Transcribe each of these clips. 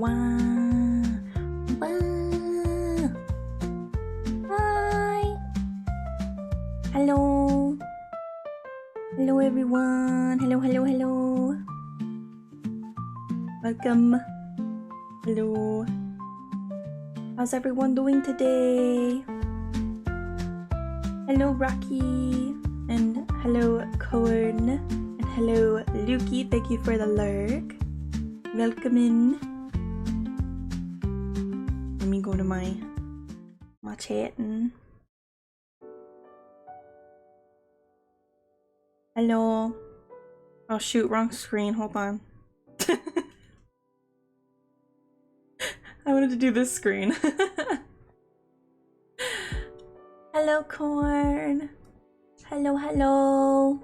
Wow. Wow. Hi. Hello. Hello everyone. Hello, hello, hello. Welcome. Hello. How's everyone doing today? Hello Rocky. And hello Corn. And hello Lukey. Thank you for the lurk. Welcome in. Let me go to my chatting. Hello. Oh shoot, wrong screen. Hold on. I wanted to do this screen. Hello, Corn. Hello, hello.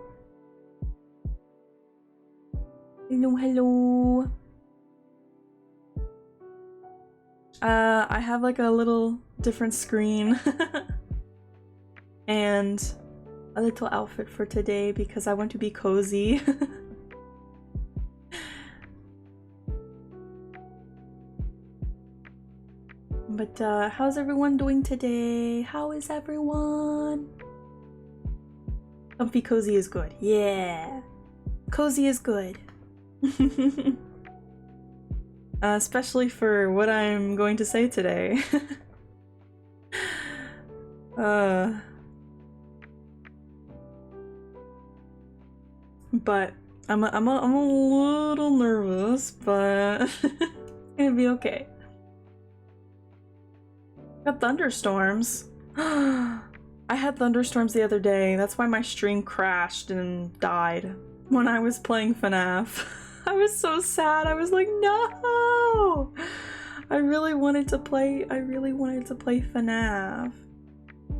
Hello, hello. I have like a little different screen and a little outfit for today because I want to be cozy. But how's everyone doing today? How is everyone? Comfy cozy is good. Yeah. Cozy is good. Especially for what I'm going to say today. But I'm a little nervous, but it's gonna be okay. Got thunderstorms. I had thunderstorms the other day. That's why my stream crashed and died when I was playing FNAF. I was so sad. I was like, no! I really wanted to play FNAF. I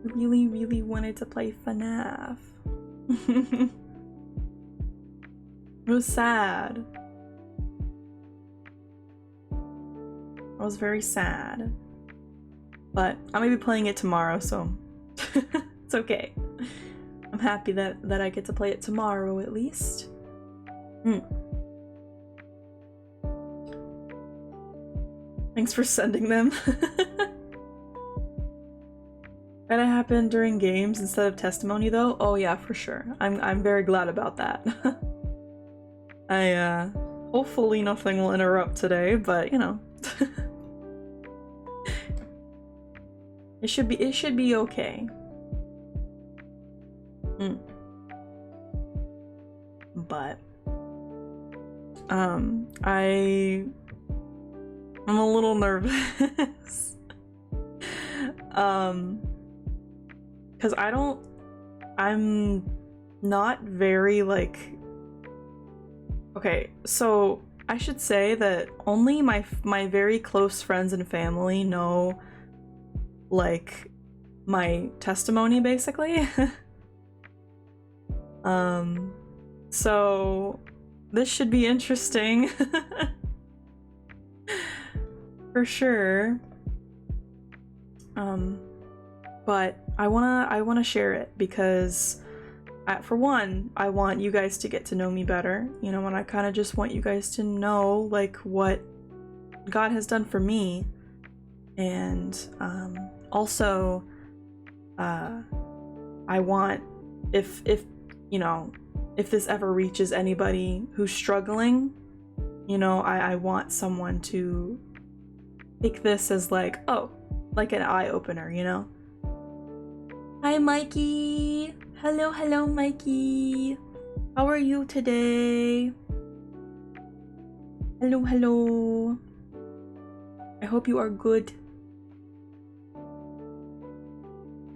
really, really wanted to play FNAF. It was sad. I was very sad. But I'm gonna be playing it tomorrow, so it's okay. I'm happy that I get to play it tomorrow at least. Thanks for sending them. That happened during games instead of testimony though? Oh yeah, for sure. I'm very glad about that. Hopefully nothing will interrupt today, but you know. It should be okay. But I'm a little nervous. Cause I'm not very like, okay, so I should say that only my very close friends and family know like my testimony basically. So this should be interesting. For sure. But I wanna share it because for one, I want you guys to get to know me better, you know, and I kind of just want you guys to know like what God has done for me. And also I want, if you know, if this ever reaches anybody who's struggling, you know, I want someone to take this as like, oh, like an eye-opener, you know? Hi Mikey! Hello, hello Mikey! How are you today? Hello, hello! I hope you are good.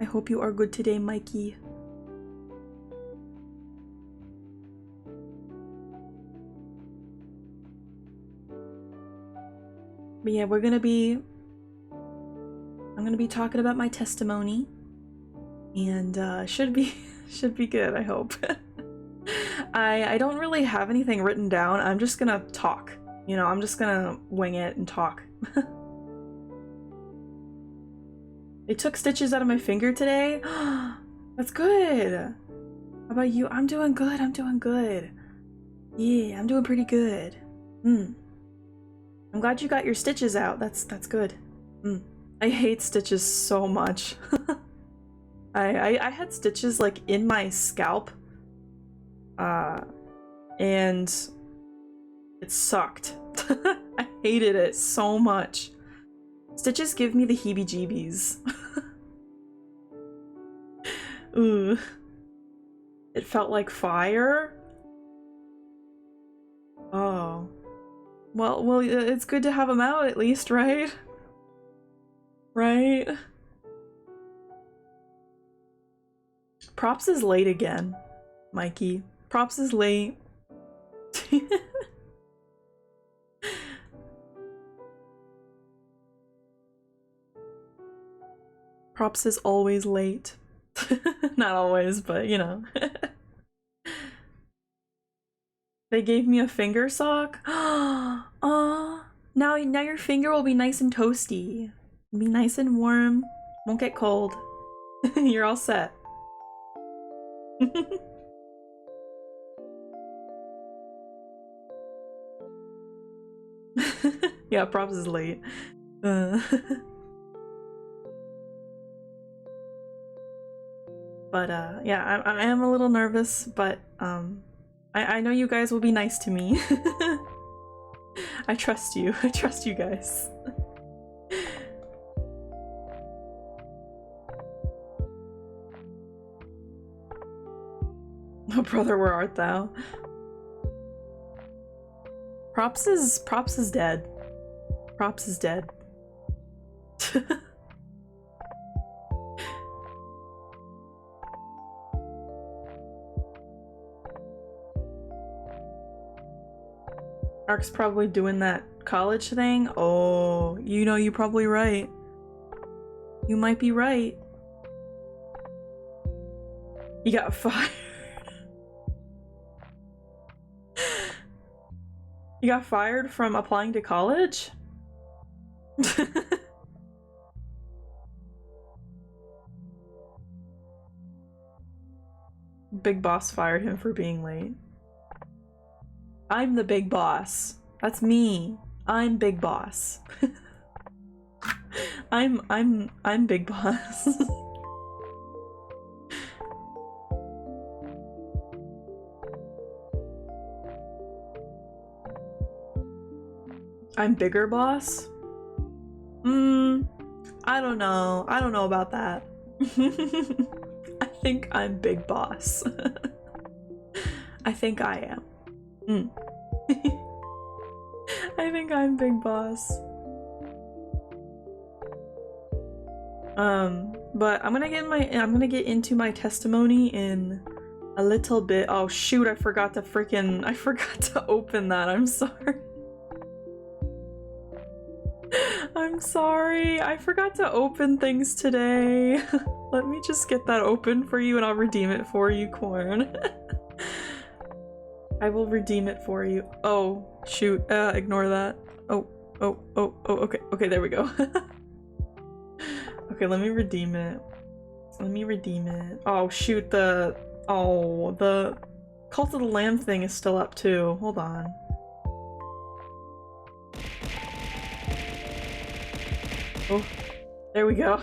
I hope you are good today, Mikey. But yeah, I'm gonna be talking about my testimony, and should be good, I hope. I don't really have anything written down. I'm just gonna talk. You know, I'm just gonna wing it and talk. They took stitches out of my finger today? That's good! How about you? I'm doing good, I'm doing good. Yeah, I'm doing pretty good. I'm glad you got your stitches out. That's good. I hate stitches so much. I had stitches like in my scalp. And it sucked. I hated it so much. Stitches give me the heebie-jeebies. Ooh. It felt like fire? Oh. Well, it's good to have them out at least, right? Right? Props is late again, Mikey. Props is late. Props is always late. Not always, but you know. They gave me a finger sock. Aw. Now your finger will be nice and toasty. Be nice and warm. Won't get cold. You're all set. Yeah, props is late. But yeah, I am a little nervous, but I know you guys will be nice to me. I trust you. I trust you guys. Oh brother, where art thou? Props is dead. Props is dead. Ark's probably doing that college thing. Oh, you know, you're probably right. You might be right. You got fired. You got fired from applying to college? Big boss fired him for being late. I'm the big boss. That's me. I'm big boss. I'm big boss. I'm bigger boss? I don't know. I don't know about that. I think I'm big boss. I think I am. I think I'm big boss. But I'm gonna get into my testimony in a little bit. Oh shoot, I forgot to open that. I'm sorry. I'm sorry. I forgot to open things today. Let me just get that open for you and I'll redeem it for you, Corn. I will redeem it for you. Oh, shoot. Ignore that. Oh, okay, there we go. Okay, let me redeem it. Oh, shoot, the Cult of the Lamb thing is still up too. Hold on. Oh, there we go.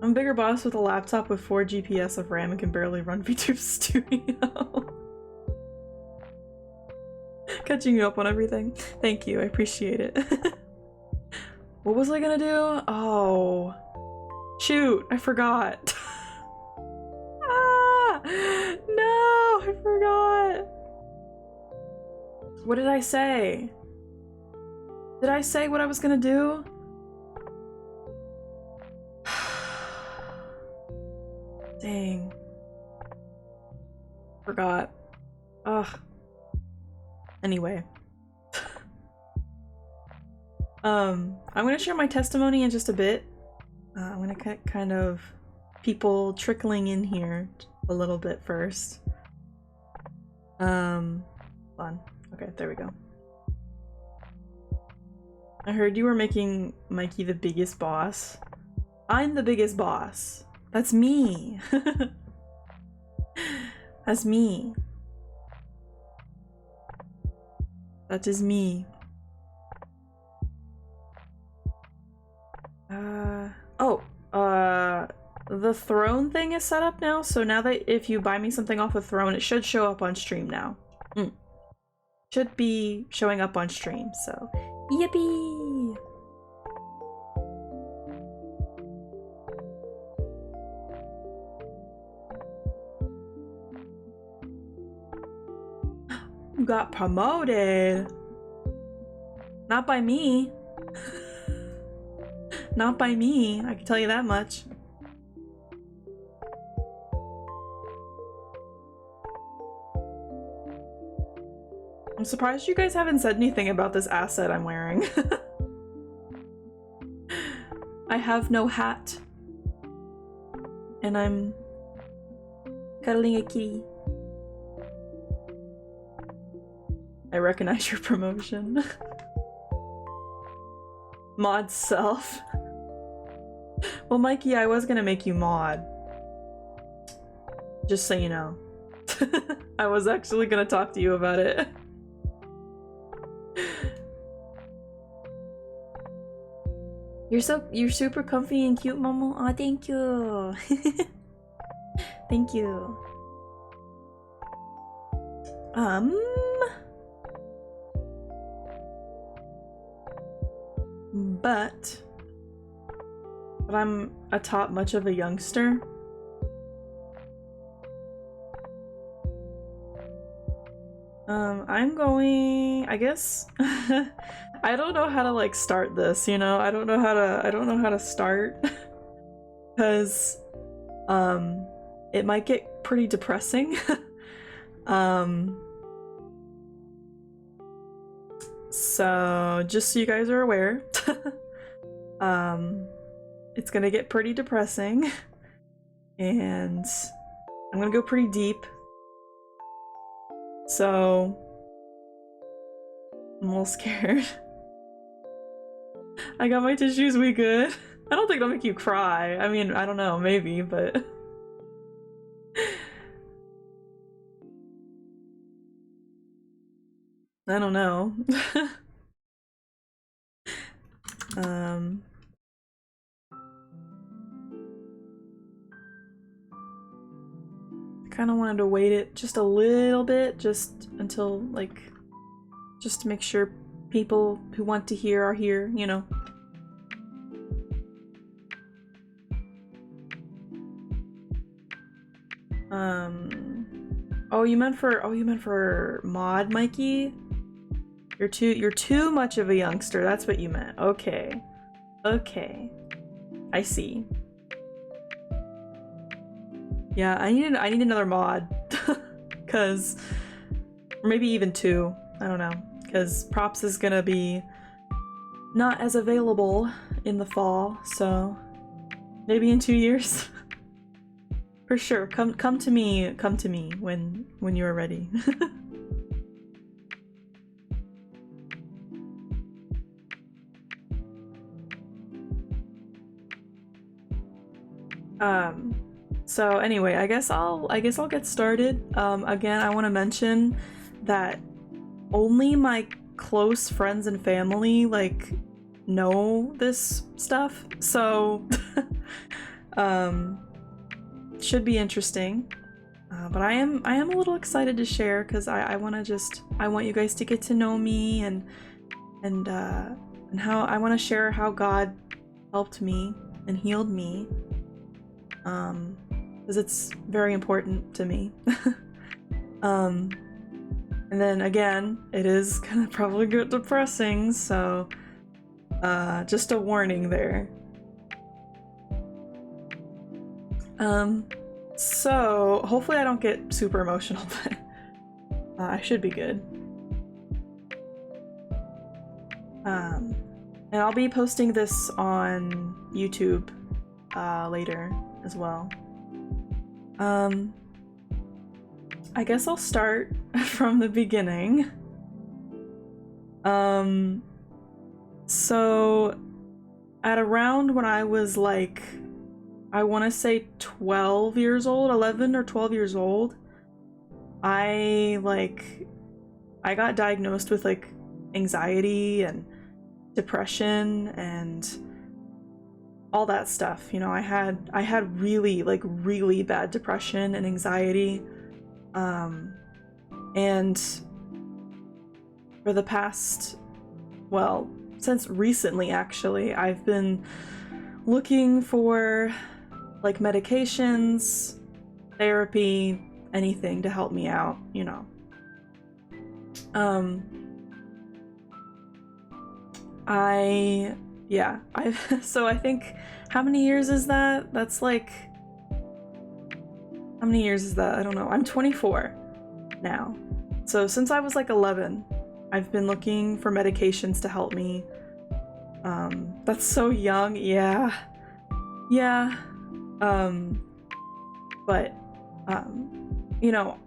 I'm a bigger boss with a laptop with 4 GPS of RAM and can barely run VTube Studio. Catching you up on everything. Thank you, I appreciate it. What was I gonna do? Oh. Shoot, I forgot. Ah! No, I forgot. What did I say? Did I say what I was gonna do? Dang. Forgot. Ugh. Anyway. I'm gonna share my testimony in just a bit. I'm gonna kind of people trickling in here a little bit first. Hold on. Okay, there we go. I heard you were making Mikey the biggest boss. I'm the biggest boss. That's me. That's me. That is me. The throne thing is set up now, so now that if you buy me something off of Throne, it should show up on stream now. Should be showing up on stream, so yippee! You got promoted! Not by me. Not by me, I can tell you that much. I'm surprised you guys haven't said anything about this asset I'm wearing. I have no hat. And I'm cuddling a kitty. I recognize your promotion. Mod self. Well, Mikey, I was gonna make you mod. Just so you know. I was actually gonna talk to you about it. You're super comfy and cute, Momo. Aw, thank you. Thank you. But I'm a top much of a youngster. I'm going, I guess. I don't know how to like start this, you know? I don't know how to start because it might get pretty depressing. So just so you guys are aware, it's gonna get pretty depressing and I'm gonna go pretty deep. So I'm a little scared. I got my tissues, we good? I don't think it'll make you cry. I mean, I don't know, maybe, but... I don't know. I kind of wanted to wait it just a little bit, just until, like, just to make sure people who want to hear are here, you know. Oh, you meant for mod, Mikey? You're too much of a youngster. That's what you meant. Okay. Okay. I see. Yeah, I need another mod. Cause or maybe even two. I don't know. Cause Props is gonna be not as available in the fall, so maybe in 2 years. For sure. Come to me when you are ready. So anyway, I guess I'll get started. Again, I want to mention that only my close friends and family like know this stuff, so should be interesting. But I am a little excited to share because I want you guys to get to know me and how I want to share how God helped me and healed me. Because it's very important to me. And then again, it is gonna probably get depressing, so just a warning there. So hopefully I don't get super emotional, but I should be good. And I'll be posting this on YouTube later as well. I guess I'll start from the beginning. So at around when I was like, I want to say 12 years old, 11 or 12 years old, I got diagnosed with like anxiety and depression and all that stuff. You know, I had really, like, really bad depression and anxiety. And for the past, well, since recently actually, I've been looking for like medications, therapy, anything to help me out, you know. So I think, how many years is that? That's like, how many years is that? I don't know. I'm 24 now. So since I was like 11, I've been looking for medications to help me. That's so young. Yeah. But you know,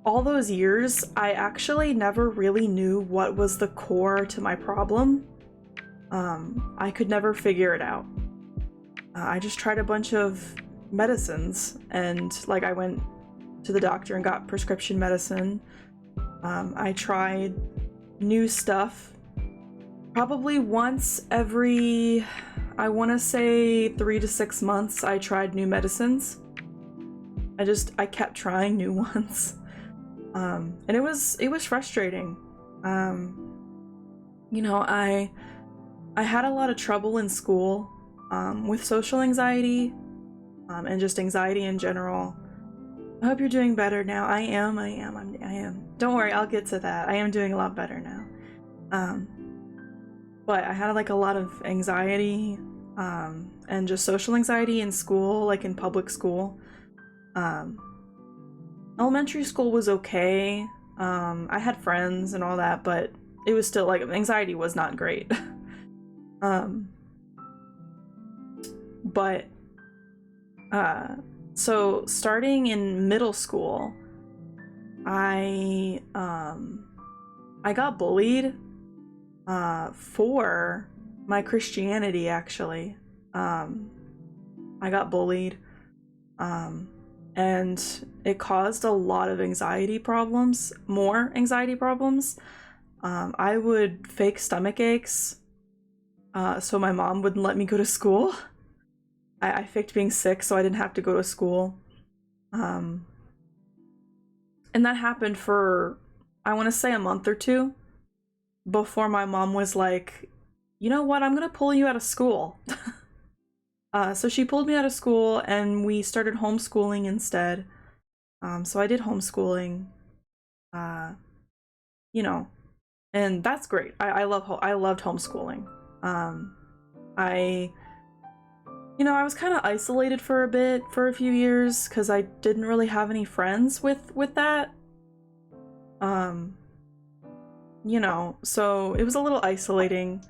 all those years, I actually never really knew what was the core to my problem. I could never figure it out. I just tried a bunch of medicines, and like I went to the doctor and got prescription medicine. I tried new stuff probably once every, I want to say 3 to 6 months. I tried new medicines. I kept trying new ones. And it was frustrating. You know, I had a lot of trouble in school with social anxiety and just anxiety in general. I hope you're doing better now. I am. Don't worry, I'll get to that. I am doing a lot better now. But I had like a lot of anxiety and just social anxiety in school, like in public school. Elementary school was okay. I had friends and all that, but it was still like, anxiety was not great. So starting in middle school, I got bullied for my Christianity, actually. I got bullied, and it caused a lot of anxiety problems, more anxiety problems. I would fake stomach aches, so my mom wouldn't let me go to school. I faked being sick so I didn't have to go to school. And that happened for, I want to say, a month or two before my mom was like, you know what, I'm gonna pull you out of school. So she pulled me out of school and we started homeschooling instead. So I did homeschooling, you know, and that's great. I loved homeschooling. I was kind of isolated for a few years because I didn't really have any friends with that. You know, so it was a little isolating.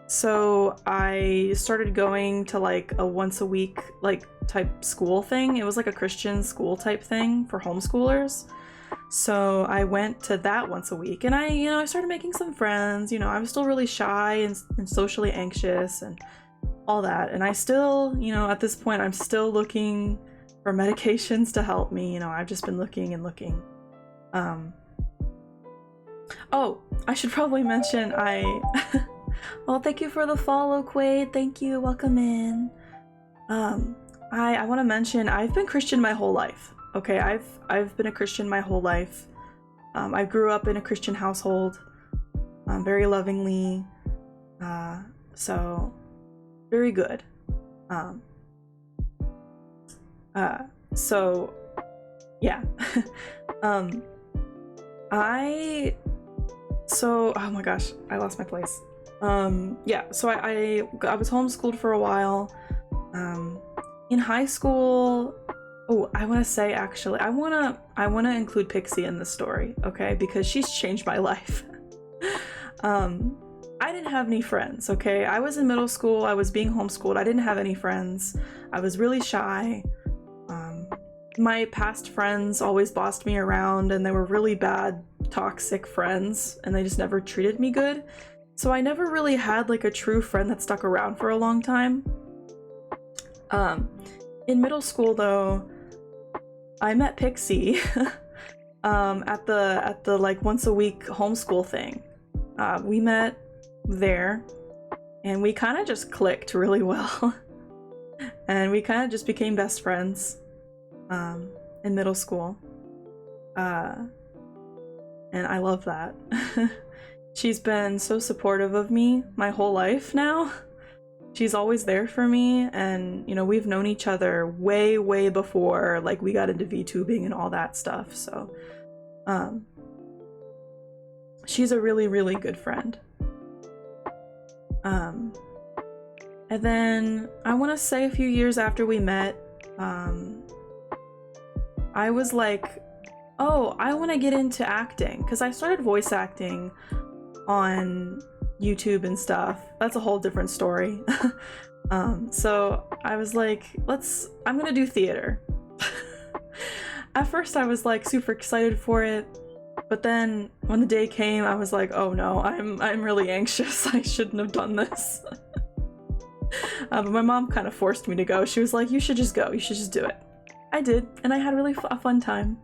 So I started going to like a once a week like type school thing. It was like a Christian school type thing for homeschoolers. So I went to that once a week, and I started making some friends. You know, I was still really shy and socially anxious and all that. And I still, at this point, I'm still looking for medications to help me. You know, I've just been looking and looking. Oh, I should probably mention well, thank you for the follow, Quaid. Thank you. Welcome in. I want to mention I've been Christian my whole life. Okay, I've been a Christian my whole life. I grew up in a Christian household, very lovingly. So very good. So yeah. Oh my gosh, I lost my place. Yeah, so I was homeschooled for a while. In high school, I want to say, actually, I want to include Pixie in this story, okay? Because she's changed my life. I didn't have any friends, okay? I was in middle school, I was being homeschooled, I didn't have any friends. I was really shy. My past friends always bossed me around, and they were really bad, toxic friends, and they just never treated me good. So I never really had like a true friend that stuck around for a long time. In middle school though, I met Pixie. at the like once a week homeschool thing. We met there, and we kind of just clicked really well. And we kind of just became best friends in middle school. And I love that. She's been so supportive of me my whole life now. She's always there for me, and you know, we've known each other way before like we got into VTubing and all that stuff. So she's a really good friend. And then I want to say a few years after we met, I was like, oh, I want to get into acting, because I started voice acting on YouTube and stuff. That's a whole different story. So I was like, I'm gonna do theater. At first I was like super excited for it, but then when the day came, I was like, oh no, I'm really anxious. I shouldn't have done this. But my mom kind of forced me to go. She was like, you should just go, you should just do it. I did, and I had really a fun time.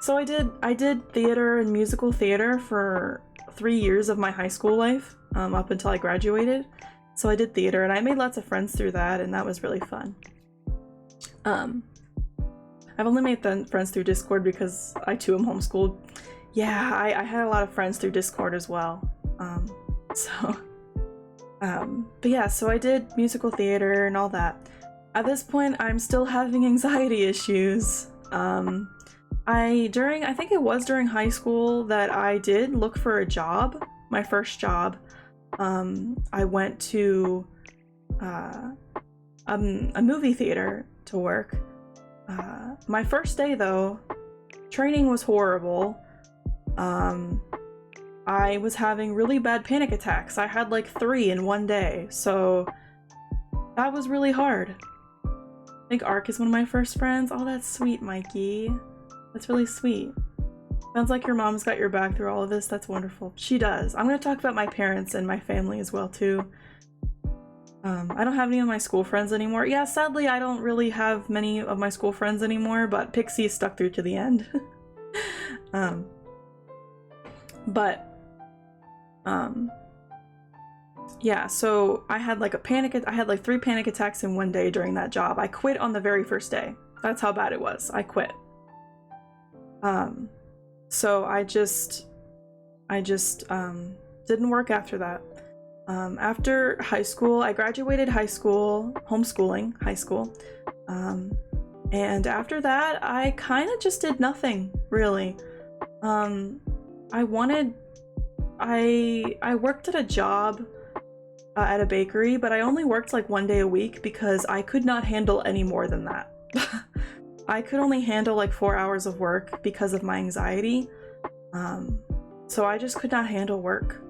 So I did theater and musical theater for 3 years of my high school life, up until I graduated. So I did theater, and I made lots of friends through that, and that was really fun. I've only made friends through Discord because I too am homeschooled. Yeah, I had a lot of friends through Discord as well. But yeah, so I did musical theater and all that. At this point, I'm still having anxiety issues. I think it was during high school that I did look for a job, my first job. I went to a movie theater to work. My first day though, training was horrible. I was having really bad panic attacks. I had like 3 in one day, so that was really hard. I think Ark is one of my first friends. Oh, that's sweet, Mikey. That's really sweet. Sounds like your mom's got your back through all of this. That's wonderful. She does. I'm gonna talk about my parents and my family as well too. I don't have any of my school friends anymore. Yeah, sadly I don't really have many of my school friends anymore, but Pixie stuck through to the end. Yeah, so I had like I had like 3 panic attacks in one day during that job. I quit on the very first day. That's how bad it was. I quit. So I just didn't work after that. After high school, I graduated high school, homeschooling high school. And after that, I kind of just did nothing, really. I worked at a job at a bakery, but I only worked like 1 day a week because I could not handle any more than that. I could only handle like 4 hours of work because of my anxiety. So I just could not handle work.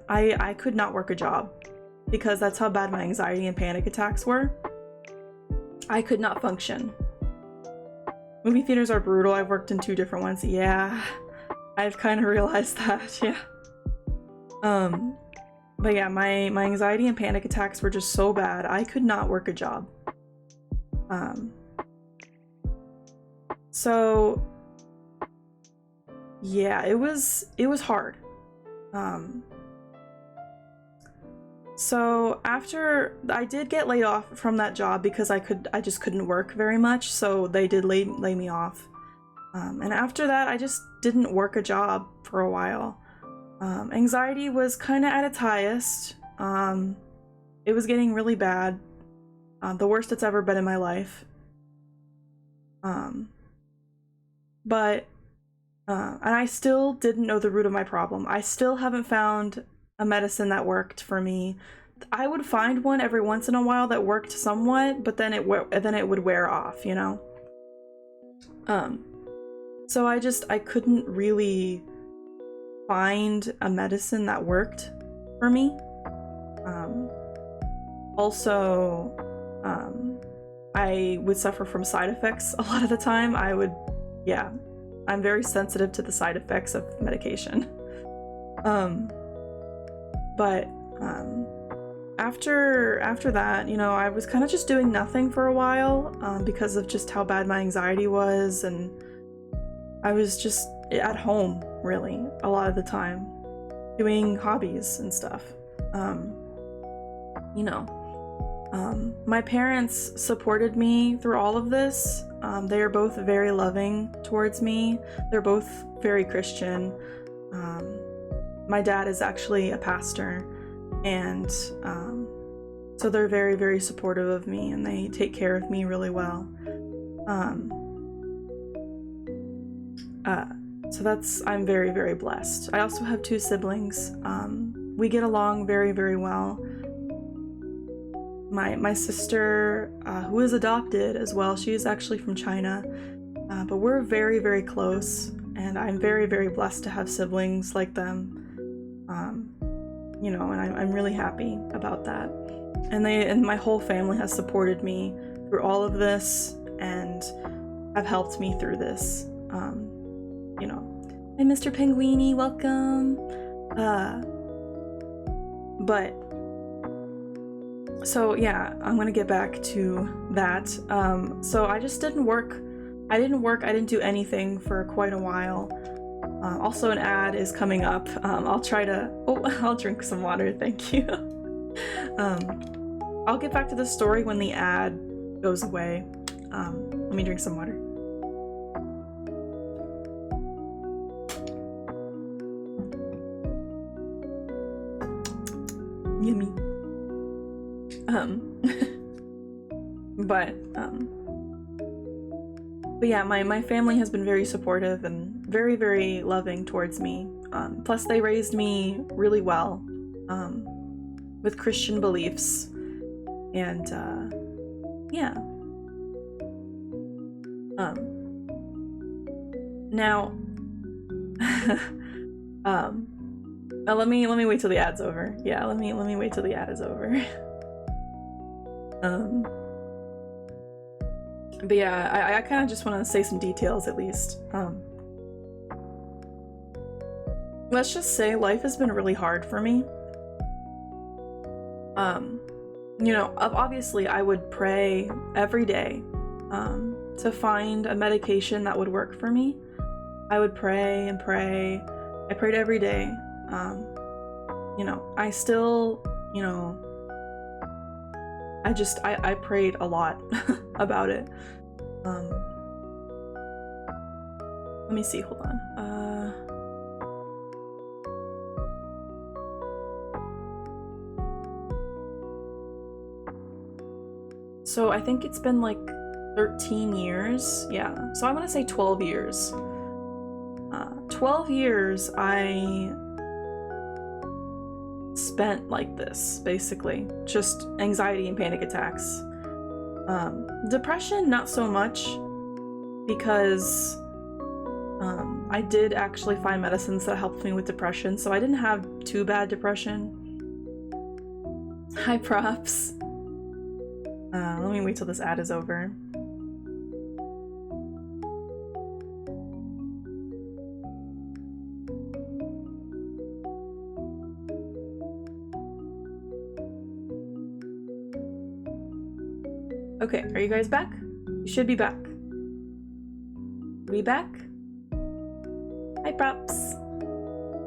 I could not work a job because that's how bad my anxiety and panic attacks were. I could not function. Movie theaters are brutal. I've worked in 2 different ones. Yeah, I've kind of realized that. Yeah. But yeah, my anxiety and panic attacks were just so bad. I could not work a job. So yeah, it was hard. So after I did get laid off from that job because I just couldn't work very much, so they did lay me off. And after that, I just didn't work a job for a while. Anxiety was kind of at its highest. It was getting really bad. The worst it's ever been in my life. And I still didn't know the root of my problem. I still haven't found a medicine that worked for me. I would find one every once in a while that worked somewhat, but then it would wear off, you know? So I couldn't really find a medicine that worked for me. Also, I would suffer from side effects a lot of the time. I'm very sensitive to the side effects of medication. After that, you know, I was kind of just doing nothing for a while, because of just how bad my anxiety was, and I was just at home, really, a lot of the time, doing hobbies and stuff. You know, my parents supported me through all of this. They are both very loving towards me. They're both very Christian. My dad is actually a pastor, and so they're very, very supportive of me, and they take care of me really well. So I'm very, very blessed. I also have 2 siblings. We get along very, very well. My sister, who is adopted as well, she's actually from China, but we're very, very close, and I'm very, very blessed to have siblings like them. You know, and I'm really happy about that. And my whole family has supported me through all of this and have helped me through this. You know, hey, Mr. Penguini, welcome. But so yeah, I'm gonna get back to that. So I just didn't work. I didn't do anything for quite a while. Also, an ad is coming up. I'll try to. Oh, I'll drink some water. Thank you. I'll get back to the story when the ad goes away. Let me drink some water. Yummy. But yeah, my family has been very supportive and very, very loving towards me. Plus, they raised me really well, with Christian beliefs, and yeah. Now, let me wait till the ad's over. Yeah, let me wait till the ad is over. But yeah, I kind of just want to say some details at least. Let's just say life has been really hard for me. You know, obviously I would pray every day to find a medication that would work for me. I would pray and pray. I prayed every day. You know, I still, you know, I prayed a lot about it. Let me see, hold on. So I think it's been like 13 years. Yeah, so I'm gonna say 12 years. 12 years I spent like this, basically. Just anxiety and panic attacks. Depression, not so much, because I did actually find medicines that helped me with depression, so I didn't have too bad depression. Hi, props. Let me wait till this ad is over. Okay, are you guys back? You should be back. We back? Hi, props.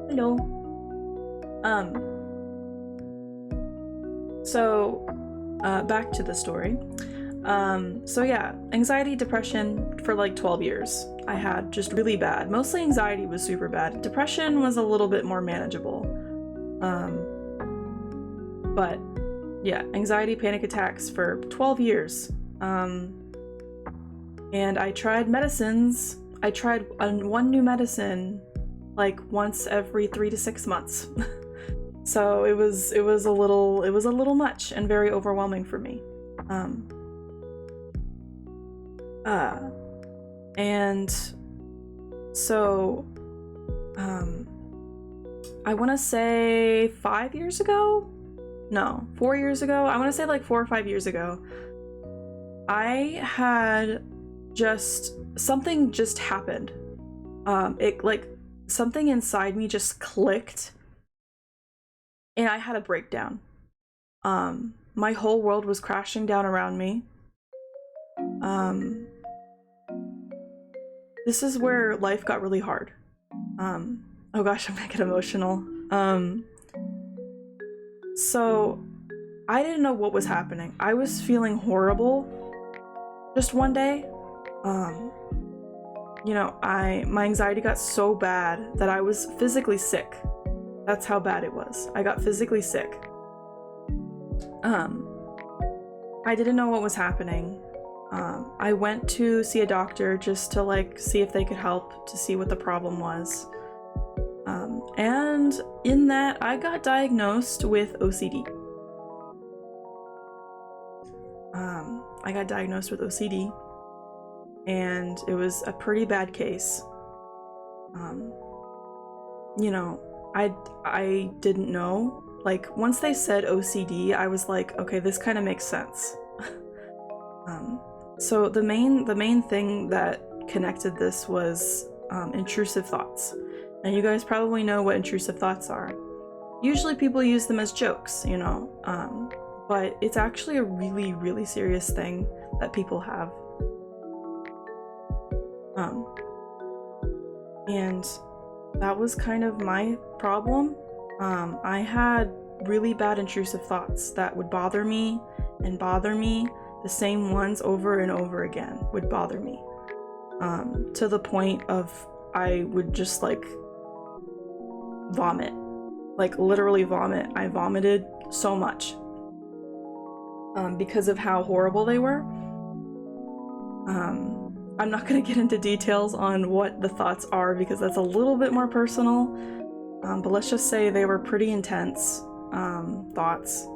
Hello. So, back to the story. So yeah, anxiety, depression for like 12 years. I had just really bad. Mostly anxiety was super bad. Depression was a little bit more manageable. But yeah, anxiety, panic attacks for 12 years. And I tried medicines. I tried one new medicine like once every 3 to 6 months. So it was a little much and very overwhelming for me. And so I want to say 5 years ago? No, 4 years ago? I want to say like 4 or 5 years ago. I had something just happened. It like something inside me just clicked and I had a breakdown. My whole world was crashing down around me. this is where life got really hard. Oh gosh, I'm gonna get emotional. So I didn't know what was happening. I was feeling horrible just one day. My anxiety got so bad that I was physically sick. That's how bad it was. I got physically sick. I didn't know what was happening. I went to see a doctor just to like see if they could help, to see what the problem was. And in that, I got diagnosed with OCD. I got diagnosed with OCD, and it was a pretty bad case. I didn't know. Like, once they said OCD, I was like, okay, this kind of makes sense. So the main thing that connected this was intrusive thoughts. And you guys probably know what intrusive thoughts are. Usually people use them as jokes, but it's actually a really, really serious thing that people have. And that was kind of my problem. I had really bad intrusive thoughts that would bother me. The same ones over and over again would bother me. To the point of I would just like vomit. Like literally vomit. I vomited so much. Because of how horrible they were. I'm not going to get into details on what the thoughts are because that's a little bit more personal, but let's just say they were pretty intense thoughts,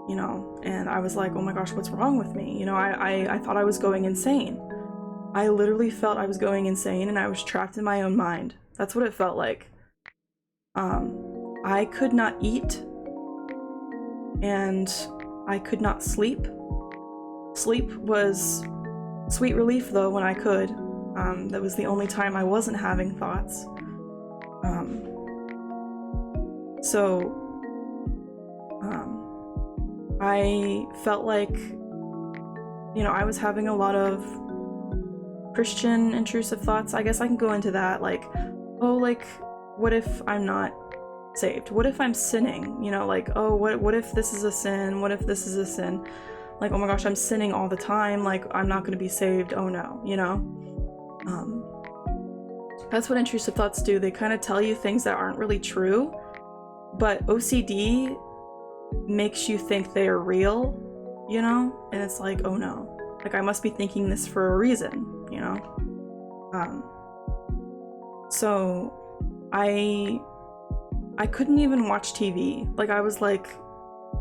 and I was like, oh my gosh, what's wrong with me? I thought I was going insane. I literally felt I was going insane and I was trapped in my own mind. That's what it felt like. I could not eat and I could not sleep. Sleep was sweet relief though when I could. That was the only time I wasn't having thoughts. I felt like, I was having a lot of Christian intrusive thoughts. I guess I can go into that, like, oh, like, what if I'm not saved? What if I'm sinning? Oh, what if this is a sin? What if this is a sin? Like, oh my gosh, I'm sinning all the time, like, I'm not gonna be saved, oh no, That's what intrusive thoughts do. They kind of tell you things that aren't really true, but OCD makes you think they are real, and it's like, oh no, like, I must be thinking this for a reason, So I couldn't even watch TV. Like, I was like,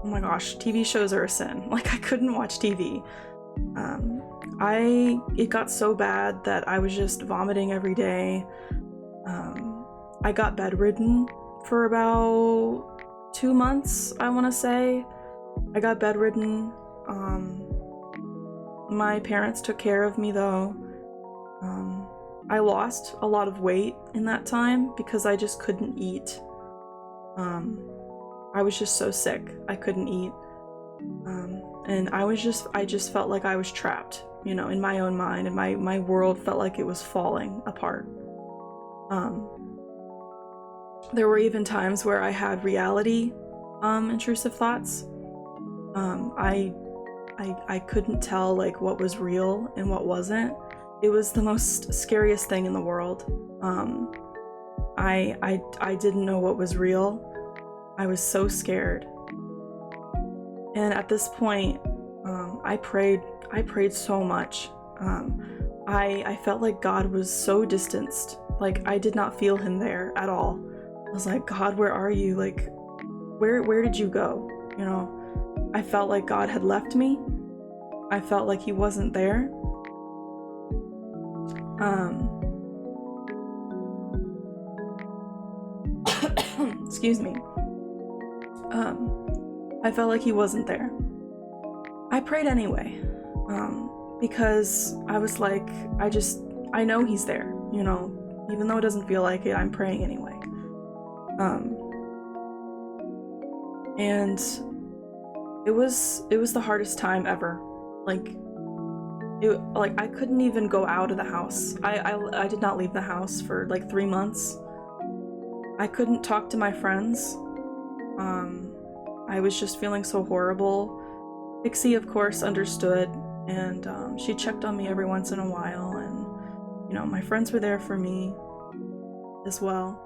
oh my gosh, TV shows are a sin. Like, I couldn't watch TV. It got so bad that I was just vomiting every day. I got bedridden for about 2 months, I want to say. I got bedridden. My parents took care of me though. I lost a lot of weight in that time because I just couldn't eat. I was just so sick. I couldn't eat. And I just felt like I was trapped, in my own mind, and my world felt like it was falling apart. There were even times where I had reality intrusive thoughts. I couldn't tell like what was real and what wasn't. It was the most scariest thing in the world. I didn't know what was real. I was so scared. And at this point, I prayed so much. I felt like God was so distanced. Like, I did not feel him there at all. I was like, God, where are you? Like, where did you go? I felt like God had left me. I felt like he wasn't there. Excuse me. I felt like he wasn't there. I prayed anyway, because I was like, I know he's there, even though it doesn't feel like it, I'm praying anyway. And it was the hardest time ever. Like, like I couldn't even go out of the house. I did not leave the house for like 3 months. I couldn't talk to my friends. I was just feeling so horrible. Pixie, of course, understood, and she checked on me every once in a while, and you know, my friends were there for me as well.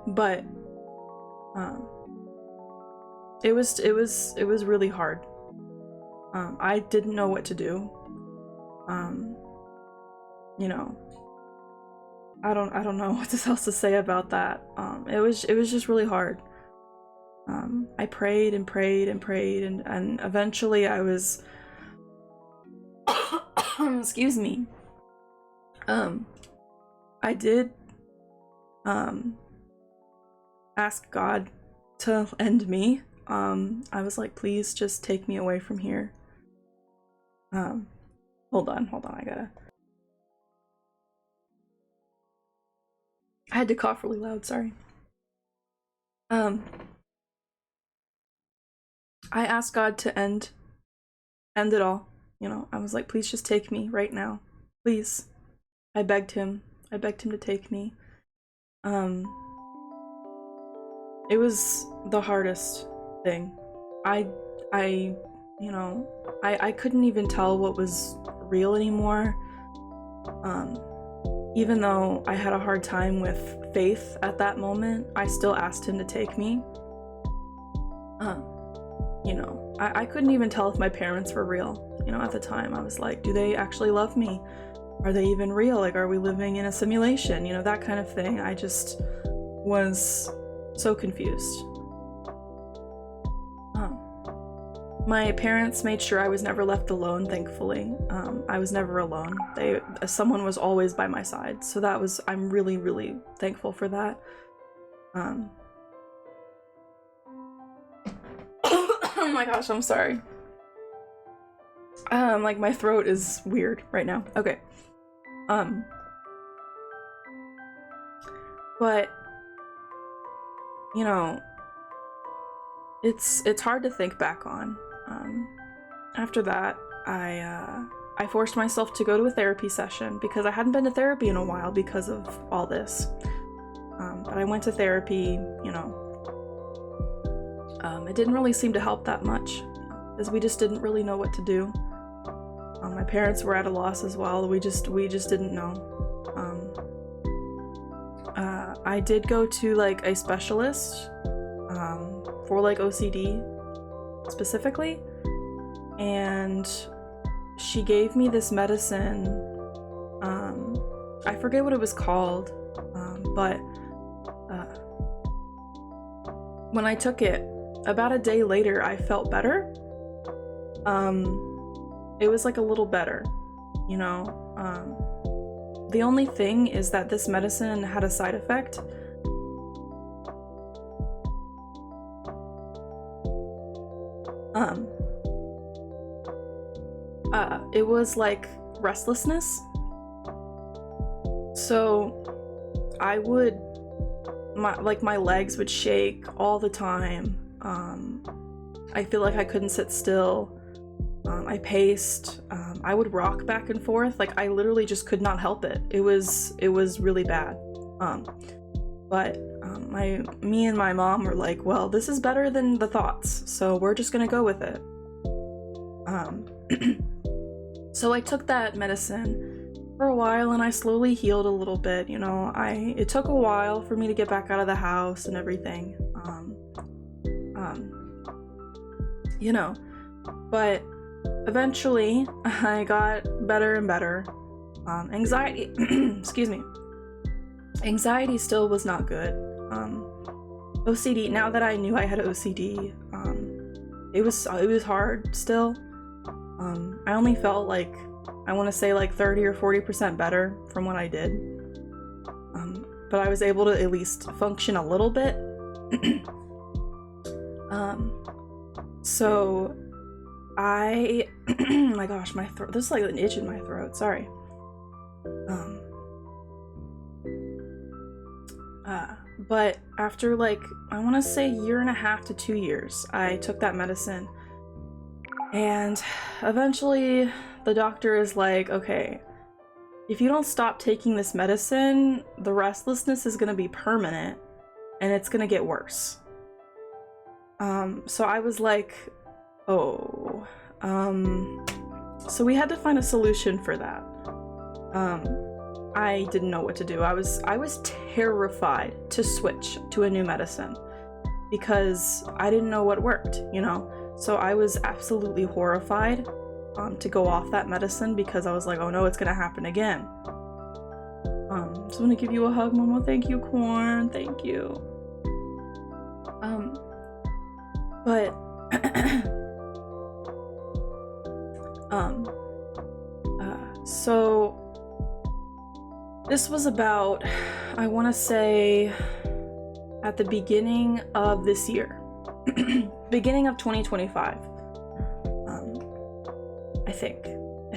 But it was really hard. I didn't know what to do. You know, I don't know what else to say about that. It was just really hard. I prayed and prayed and prayed, and eventually I was excuse me. I did ask God to end me. I was like, please just take me away from here. Hold on, I had to cough really loud, sorry. I asked God to end it all. You know, I was like, please just take me right now. Please. I begged him to take me. It was the hardest thing. I couldn't even tell what was real anymore. Even though I had a hard time with faith at that moment, I still asked him to take me. You know, I couldn't even tell if my parents were real. You know, at the time, I was like, do they actually love me? Are they even real? Like, are we living in a simulation? You know, that kind of thing. I just was so confused. My parents made sure I was never left alone, thankfully. I was never alone. Someone was always by my side, so I'm really, really thankful for that. Oh my gosh, I'm sorry. Like my throat is weird right now. Okay. But you know, it's hard to think back on. After that, I forced myself to go to a therapy session because I hadn't been to therapy in a while because of all this. But I went to therapy, you know. It didn't really seem to help that much because we just didn't really know what to do. My parents were at a loss as well. We just didn't know. I did go to like a specialist for like OCD specifically, and she gave me this medicine. I forget what it was called, but when I took it, about a day later, I felt better. It was like a little better, you know. The only thing is that this medicine had a side effect. It was like restlessness. So I would, my legs would shake all the time. I feel like I couldn't sit still. I paced. I would rock back and forth. Like I literally just could not help it. It was really bad. But me and my mom were like, well, this is better than the thoughts, so we're just gonna go with it. So I took that medicine for a while and I slowly healed a little bit, you know. It took a while for me to get back out of the house and everything. You know, but eventually I got better and better. Anxiety, excuse me. Anxiety still was not good. OCD, now that I knew I had OCD, it was hard still. I only felt like, I want to say like 30 or 40% better from what I did. But I was able to at least function a little bit. So I, oh my gosh, my throat, there's like an itch in my throat, sorry. But after like, I want to say 1.5 to 2 years, I took that medicine. And eventually the doctor is like, okay, if you don't stop taking this medicine, the restlessness is gonna be permanent and it's gonna get worse. So I was like, oh, so we had to find a solution for that. I didn't know what to do. I was terrified to switch to a new medicine because I didn't know what worked, you know? So I was absolutely horrified to go off that medicine because I was like, oh no, it's gonna happen again. Just want to give you a hug, Momo. Thank you, Corn. Thank you. But so this was about, I want to say, at the beginning of this year, beginning of 2025. I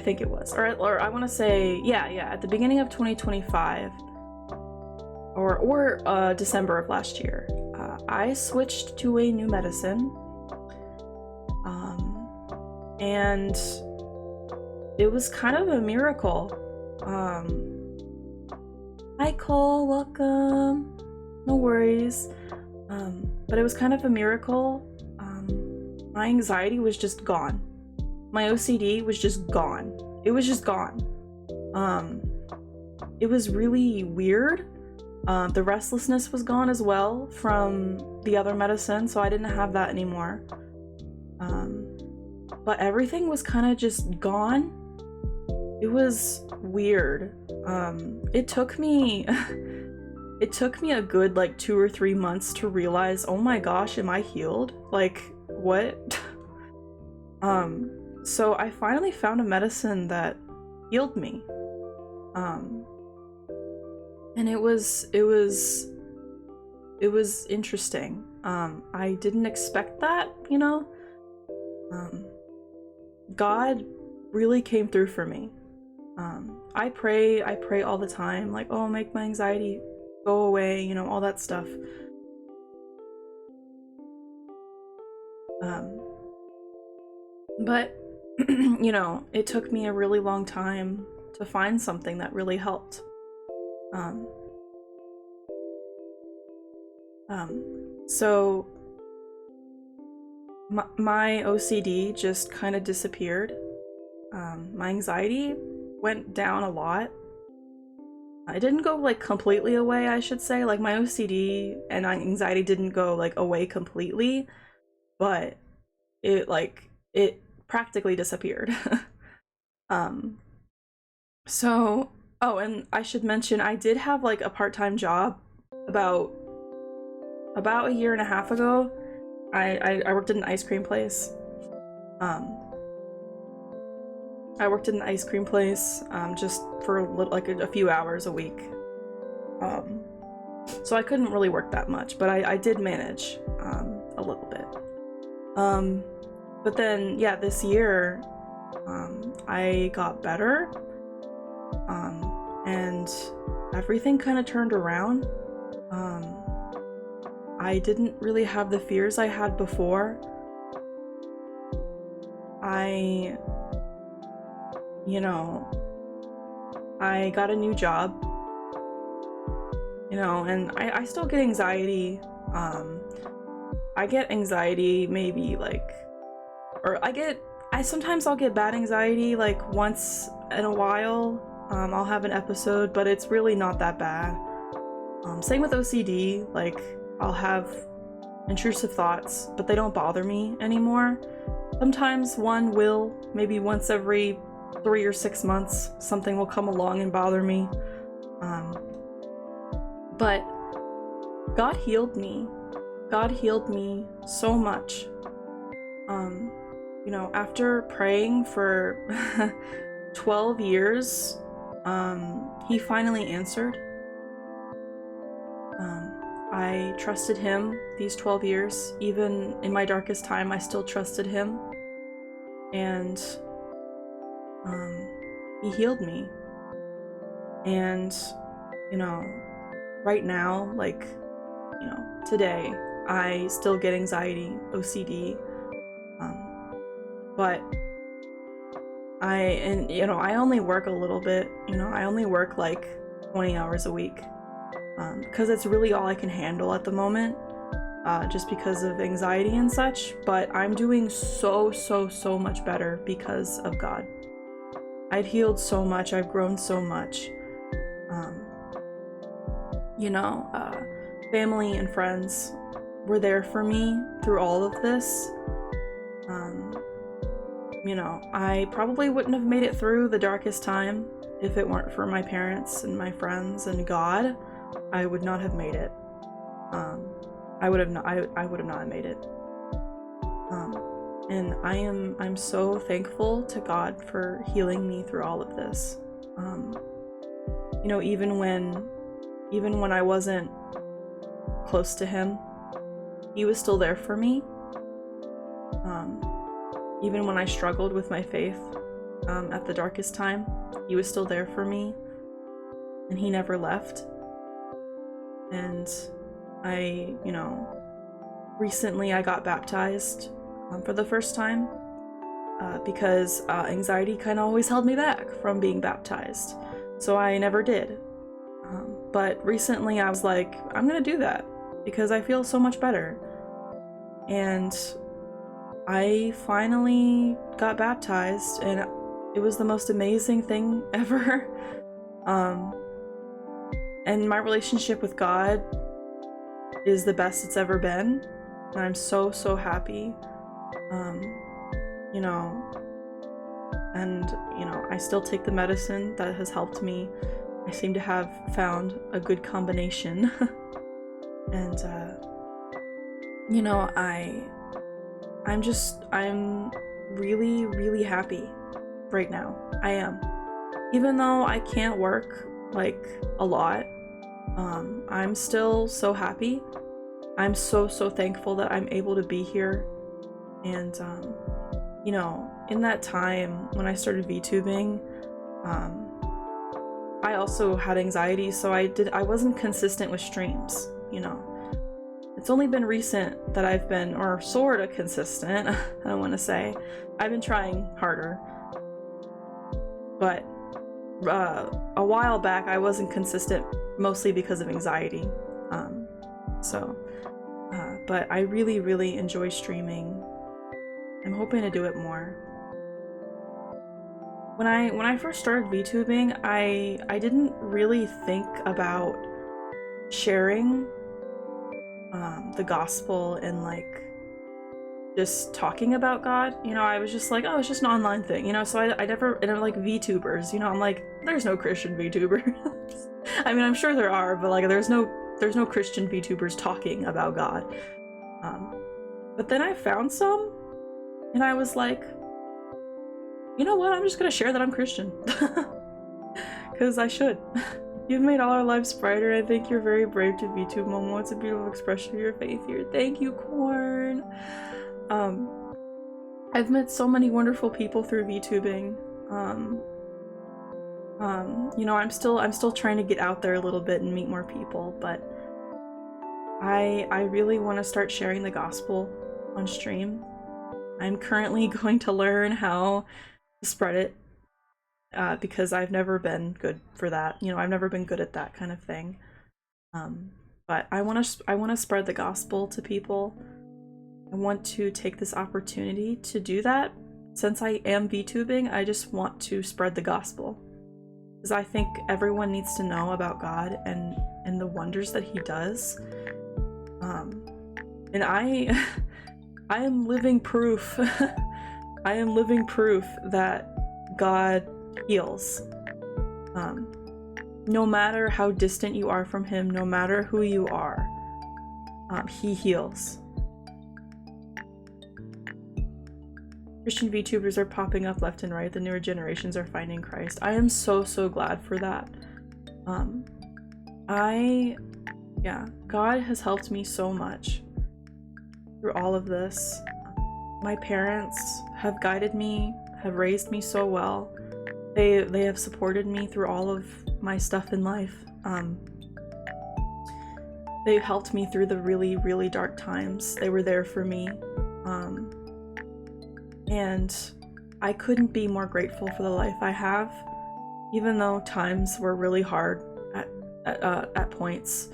think it was, or I want to say, yeah, at the beginning of 2025, or December of last year, I switched to a new medicine, and it was kind of a miracle. Hi Cole, welcome. No worries. But it was kind of a miracle. My anxiety was just gone. My OCD was just gone. It was just gone. It was really weird. The restlessness was gone as well from the other medicine, so I didn't have that anymore. But everything was kind of just gone. It was weird. It took me a good like 2 or 3 months to realize, oh my gosh, am I healed? Like, what? So I finally found a medicine that healed me. And it was interesting. I didn't expect that, you know? God really came through for me. I pray all the time, like, oh, make my anxiety go away, you know, all that stuff. But, you know, it took me a really long time to find something that really helped. So my OCD just kind of disappeared. My anxiety went down a lot. It didn't go like completely away, I should say. Like my OCD and anxiety didn't go like away completely, but it practically disappeared. So, oh, and I should mention I did have like a part-time job about a year and a half ago. I worked at an ice cream place. I worked at an ice cream place just for a few hours a week. So I couldn't really work that much, but I did manage a little bit. But then, yeah, this year I got better, and everything kind of turned around. I didn't really have the fears I had before. I got a new job, you know, and I still get anxiety. I get anxiety maybe sometimes I'll get bad anxiety like once in a while. I'll have an episode, but it's really not that bad. Same with OCD, like I'll have intrusive thoughts, but they don't bother me anymore. Sometimes one will, maybe once every 3 or 6 months, something will come along and bother me. But God healed me. God healed me so much. You know, after praying for 12 years, he finally answered. I trusted him these 12 years. Even in my darkest time, I still trusted him. And he healed me. And, you know, right now, like, you know, today, I still get anxiety, OCD. but I only work a little bit. I only work like 20 hours a week, because it's really all I can handle at the moment, just because of anxiety and such. But I'm doing so much better because of God. I've healed so much. I've grown so much. Um, Family and friends were there for me through all of this. I probably wouldn't have made it through the darkest time if it weren't for my parents and my friends and God. I would not have made it. I would have not made it. And I'm so thankful to God for healing me through all of this. Even when I wasn't close to him, he was still there for me. Even when I struggled with my faith, at the darkest time, he was still there for me, and he never left. And recently I got baptized for the first time, because anxiety kind of always held me back from being baptized, so I never did. But recently I was like, I'm gonna do that because I feel so much better. And I finally got baptized, and it was the most amazing thing ever. And my relationship with God is the best it's ever been, and I'm so happy. I still take the medicine that has helped me. I seem to have found a good combination. And I'm really happy right now. I am. Even though I can't work like a lot, I'm still so happy. I'm so thankful that I'm able to be here. And in that time when I started VTubing, I also had anxiety, so I wasn't consistent with streams. It's only been recent that I've been, or sorta consistent. I don't want to say. I've been trying harder. But a while back I wasn't consistent, mostly because of anxiety. But I really enjoy streaming. I'm hoping to do it more. When I first started VTubing, I didn't really think about sharing the gospel and like just talking about God. I was just like, oh, it's just an online thing, so I never, and I'm like VTubers, I'm like, there's no Christian VTubers. I mean, I'm sure there are, but like there's no Christian VTubers talking about God. But then I found some, and I was like, you know what, I'm just gonna share that I'm Christian. Because I should. You've made all our lives brighter. I think you're very brave to VTube, Momo. It's a beautiful expression of your faith here. Thank you, Corn. I've met so many wonderful people through VTubing. I'm still trying to get out there a little bit and meet more people, but I really want to start sharing the gospel on stream. I'm currently going to learn how to spread it, because I've never been good for that. I've never been good at that kind of thing. But I want to spread the gospel to people. I want to take this opportunity to do that. Since I am VTubing, I just want to spread the gospel, because I think everyone needs to know about God and the wonders that he does. And I am living proof. I am living proof that God heals. No matter how distant you are from him, no matter who you are, he heals. Christian VTubers are popping up left and right. The newer generations are finding Christ. I am so glad for that. God has helped me so much through all of this. My parents have guided me, have raised me so well. They have supported me through all of my stuff in life. They've helped me through the really dark times. They were there for me. And I couldn't be more grateful for the life I have, even though times were really hard at points.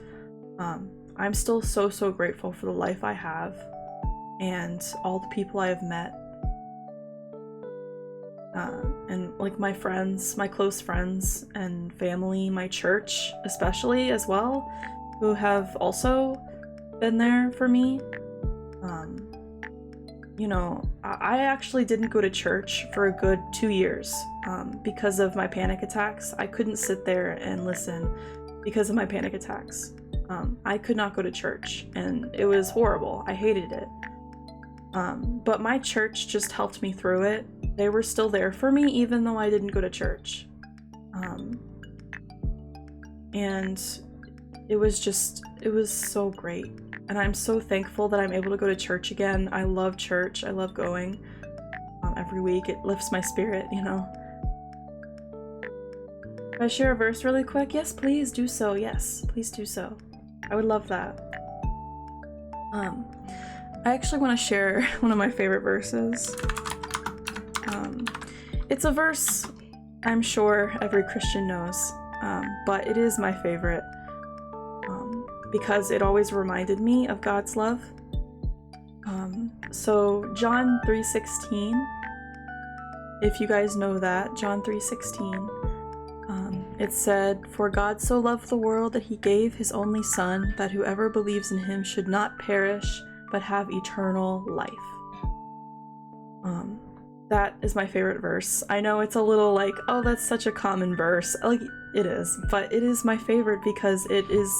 I'm still so grateful for the life I have and all the people I have met. And like my friends, my close friends and family, my church especially as well, who have also been there for me. You know, I actually didn't go to church for a good 2 years because of my panic attacks. I couldn't sit there and listen because of my panic attacks. I could not go to church, and it was horrible. I hated it. But my church just helped me through it. They were still there for me even though I didn't go to church. And it was so great. And I'm so thankful that I'm able to go to church again. I love church. I love going every week. It lifts my spirit, you know. Can I share a verse really quick? Yes, please do so. Yes, please do so. I would love that. I actually want to share one of my favorite verses. It's a verse I'm sure every Christian knows, but it is my favorite because it always reminded me of God's love. So John 3:16, if you guys know that, John 3:16, it said, "For God so loved the world that he gave his only son, that whoever believes in him should not perish, but have eternal life." That is my favorite verse. I know it's a little like, oh, that's such a common verse. Like, it is, but it is my favorite because it is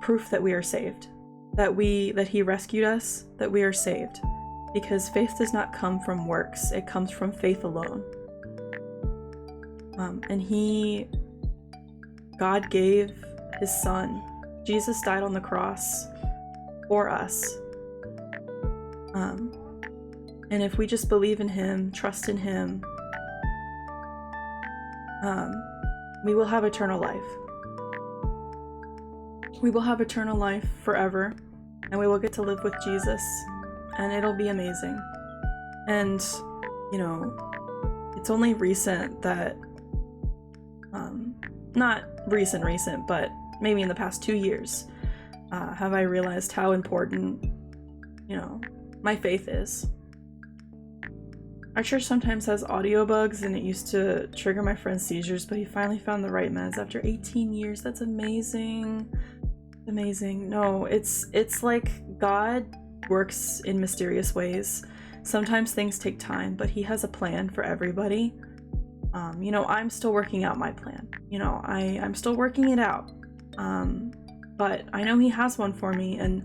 proof that we are saved, that he rescued us, that we are saved, because faith does not come from works, it comes from faith alone. And God gave his son. Jesus died on the cross for us. And if we just believe in him, trust in him, we will have eternal life. We will have eternal life forever, and we will get to live with Jesus, and it'll be amazing. And, you know, it's only recent that, not recent, but maybe in the past 2 years, have I realized how important, you know, my faith is. Our church sometimes has audio bugs, and it used to trigger my friend's seizures, but he finally found the right meds after 18 years. That's amazing. Amazing. No, it's like God works in mysterious ways. Sometimes things take time, but he has a plan for everybody. You know, I'm still working out my plan. You know, I'm still working it out. But I know he has one for me, and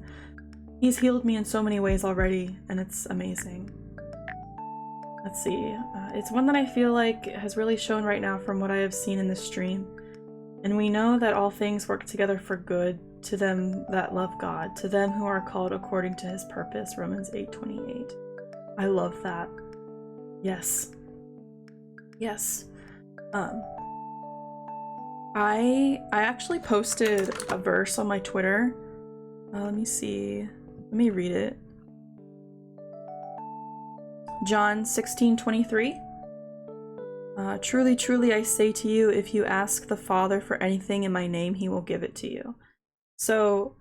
he's healed me in so many ways already, and it's amazing. Let's see. It's one that I feel like has really shown right now from what I have seen in this stream. And we know that all things work together for good to them that love God, to them who are called according to his purpose, Romans 8:28. I love that. Yes. Yes. I actually posted a verse on my Twitter. Let me see. Let me read it. John 16:23. Truly, truly, I say to you, if you ask the Father for anything in my name, he will give it to you. So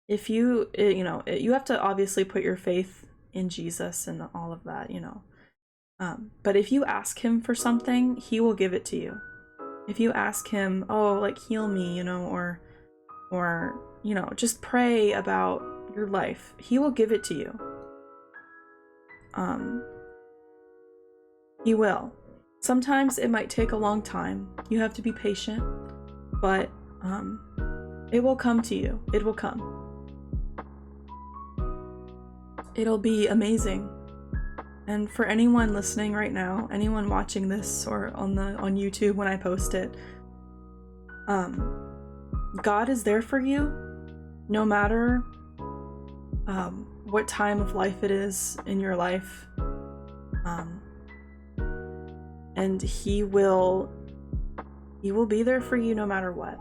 if you know, you have to obviously put your faith in Jesus and all of that, you know. But if you ask him for something, he will give it to you. If you ask him, oh, like, heal me, you know, or, you know, just pray about your life, he will give it to you. He will. Sometimes it might take a long time. You have to be patient, but it will come to you. It will come. It'll be amazing. And for anyone listening right now, anyone watching this or on YouTube when I post it, God is there for you no matter what time of life it is in your life. And he will be there for you no matter what.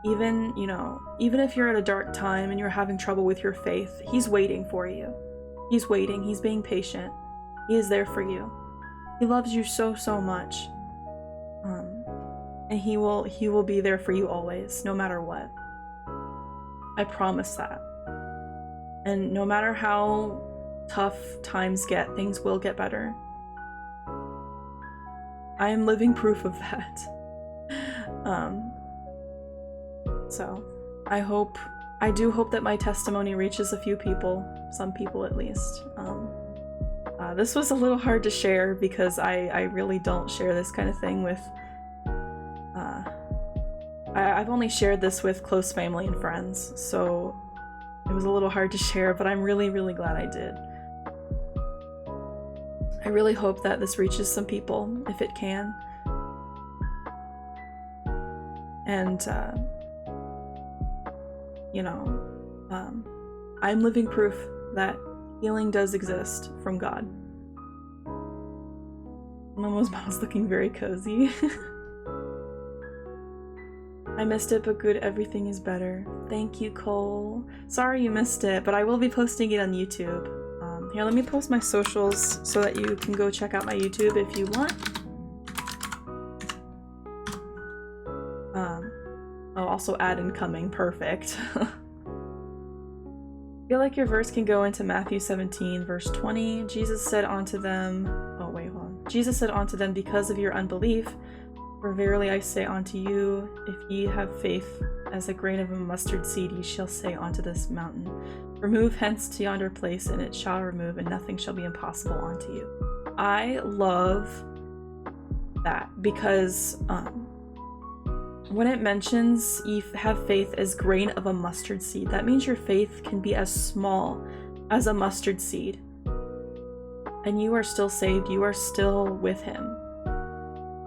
Even, you know, even if you're at a dark time and you're having trouble with your faith, he's waiting for you. He's waiting, he's being patient. He is there for you. He loves you so, so much. And he will be there for you always, no matter what. I promise that. And no matter how tough times get, things will get better. I am living proof of that. So I do hope that my testimony reaches a few people, some people at least. This was a little hard to share because I really don't share this kind of thing with, I've only shared this with close family and friends, so it was a little hard to share, but I'm really, really glad I did. I really hope that this reaches some people, if it can. And, you know, I'm living proof that healing does exist from God. Momo's mom's looking very cozy. I missed it, but good, everything is better. Thank you, Cole. Sorry you missed it, but I will be posting it on YouTube. Here, let me post my socials so that you can go check out my YouTube if you want. Oh, also add incoming, perfect. I feel like your verse can go into Matthew 17, verse 20. Jesus said unto them, oh wait, hold on. Jesus said unto them, because of your unbelief, for verily I say unto you, if ye have faith as a grain of a mustard seed, ye shall say unto this mountain, remove hence to yonder place, and it shall remove, and nothing shall be impossible unto you. I love that because when it mentions you have faith as grain of a mustard seed, that means your faith can be as small as a mustard seed. And you are still saved, you are still with him.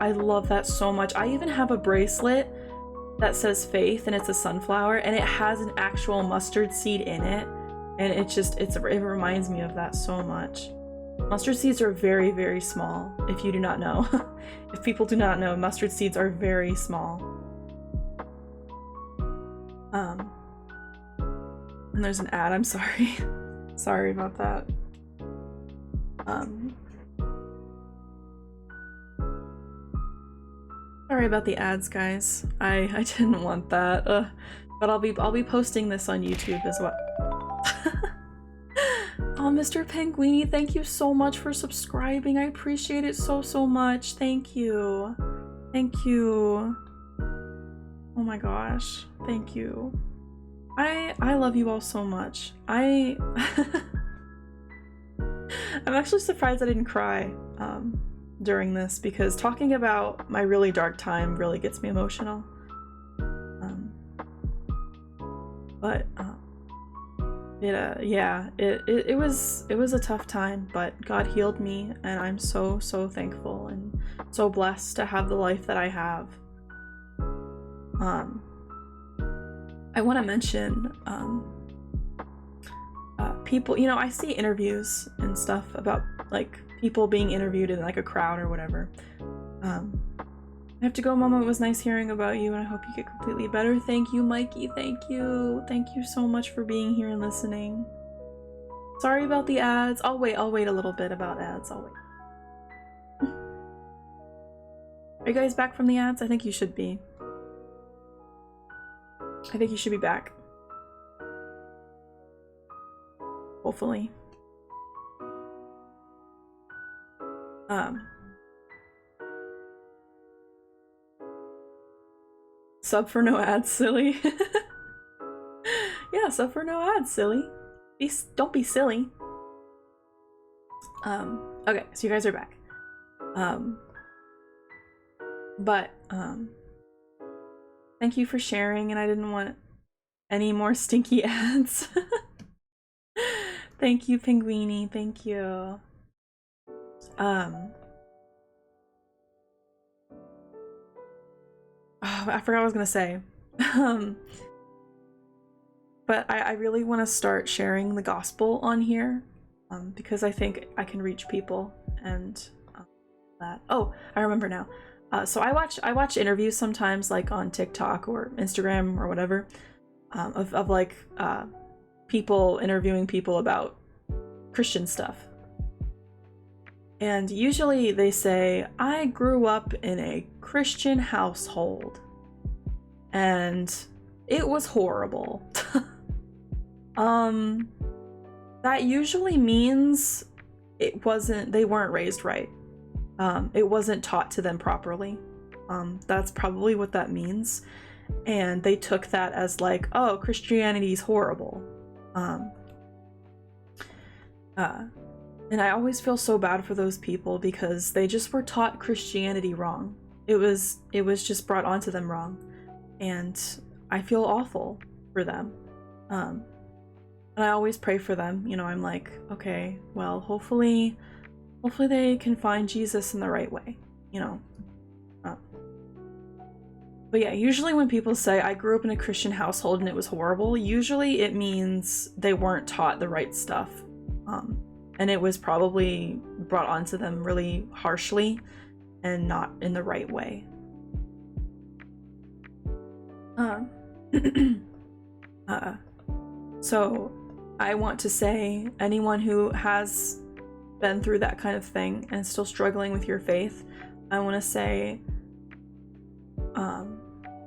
I love that so much. I even have a bracelet that says faith and it's a sunflower and it has an actual mustard seed in it. And it reminds me of that so much. Mustard seeds are very, very small, if you do not know. If people do not know, mustard seeds are very small. And there's an ad, I'm sorry. Sorry about that. Sorry about the ads, guys. I didn't want that. But I'll be posting this on YouTube as well. Oh, Mr. Penguini, thank you so much for subscribing. I appreciate it so, so much. Thank you. Thank you. Oh my gosh. Thank you. I love you all so much. I'm actually surprised I didn't cry during this because talking about my really dark time really gets me emotional. It was a tough time, but God healed me, and I'm so, so thankful and so blessed to have the life that I have. I want to mention people, you know, I see interviews and stuff about like people being interviewed in like a crowd or whatever. I have to go, Mama. It was nice hearing about you, and I hope you get completely better. Thank you, Mikey. Thank you. Thank you so much for being here and listening. Sorry about the ads. I'll wait a little bit about ads. I'll wait. Are you guys back from the ads? I think you should be. I think you should be back. Hopefully. Sub for no ads, silly. Yeah, sub for no ads, silly. Don't be silly. Okay, so you guys are back. Thank you for sharing, and I didn't want any more stinky ads. Thank you, Penguini. Thank you. Oh, I forgot what I was gonna say. But I really want to start sharing the gospel on here, because I think I can reach people, and that. Oh, I remember now. So I watch interviews sometimes, like on TikTok or Instagram or whatever, of like people interviewing people about Christian stuff. And usually they say, I grew up in a Christian household and it was horrible. That usually means they weren't raised right. It wasn't taught to them properly. That's probably what that means. And they took that as like, oh, Christianity's horrible. And I always feel so bad for those people because they just were taught Christianity wrong. It was just brought onto them wrong. And I feel awful for them. And I always pray for them. You know, I'm like, okay, well, hopefully they can find Jesus in the right way, you know. But yeah, usually when people say, I grew up in a Christian household and it was horrible, usually it means they weren't taught the right stuff. And it was probably brought onto them really harshly and not in the right way. So I want to say, anyone who has been through that kind of thing and still struggling with your faith, I want to say,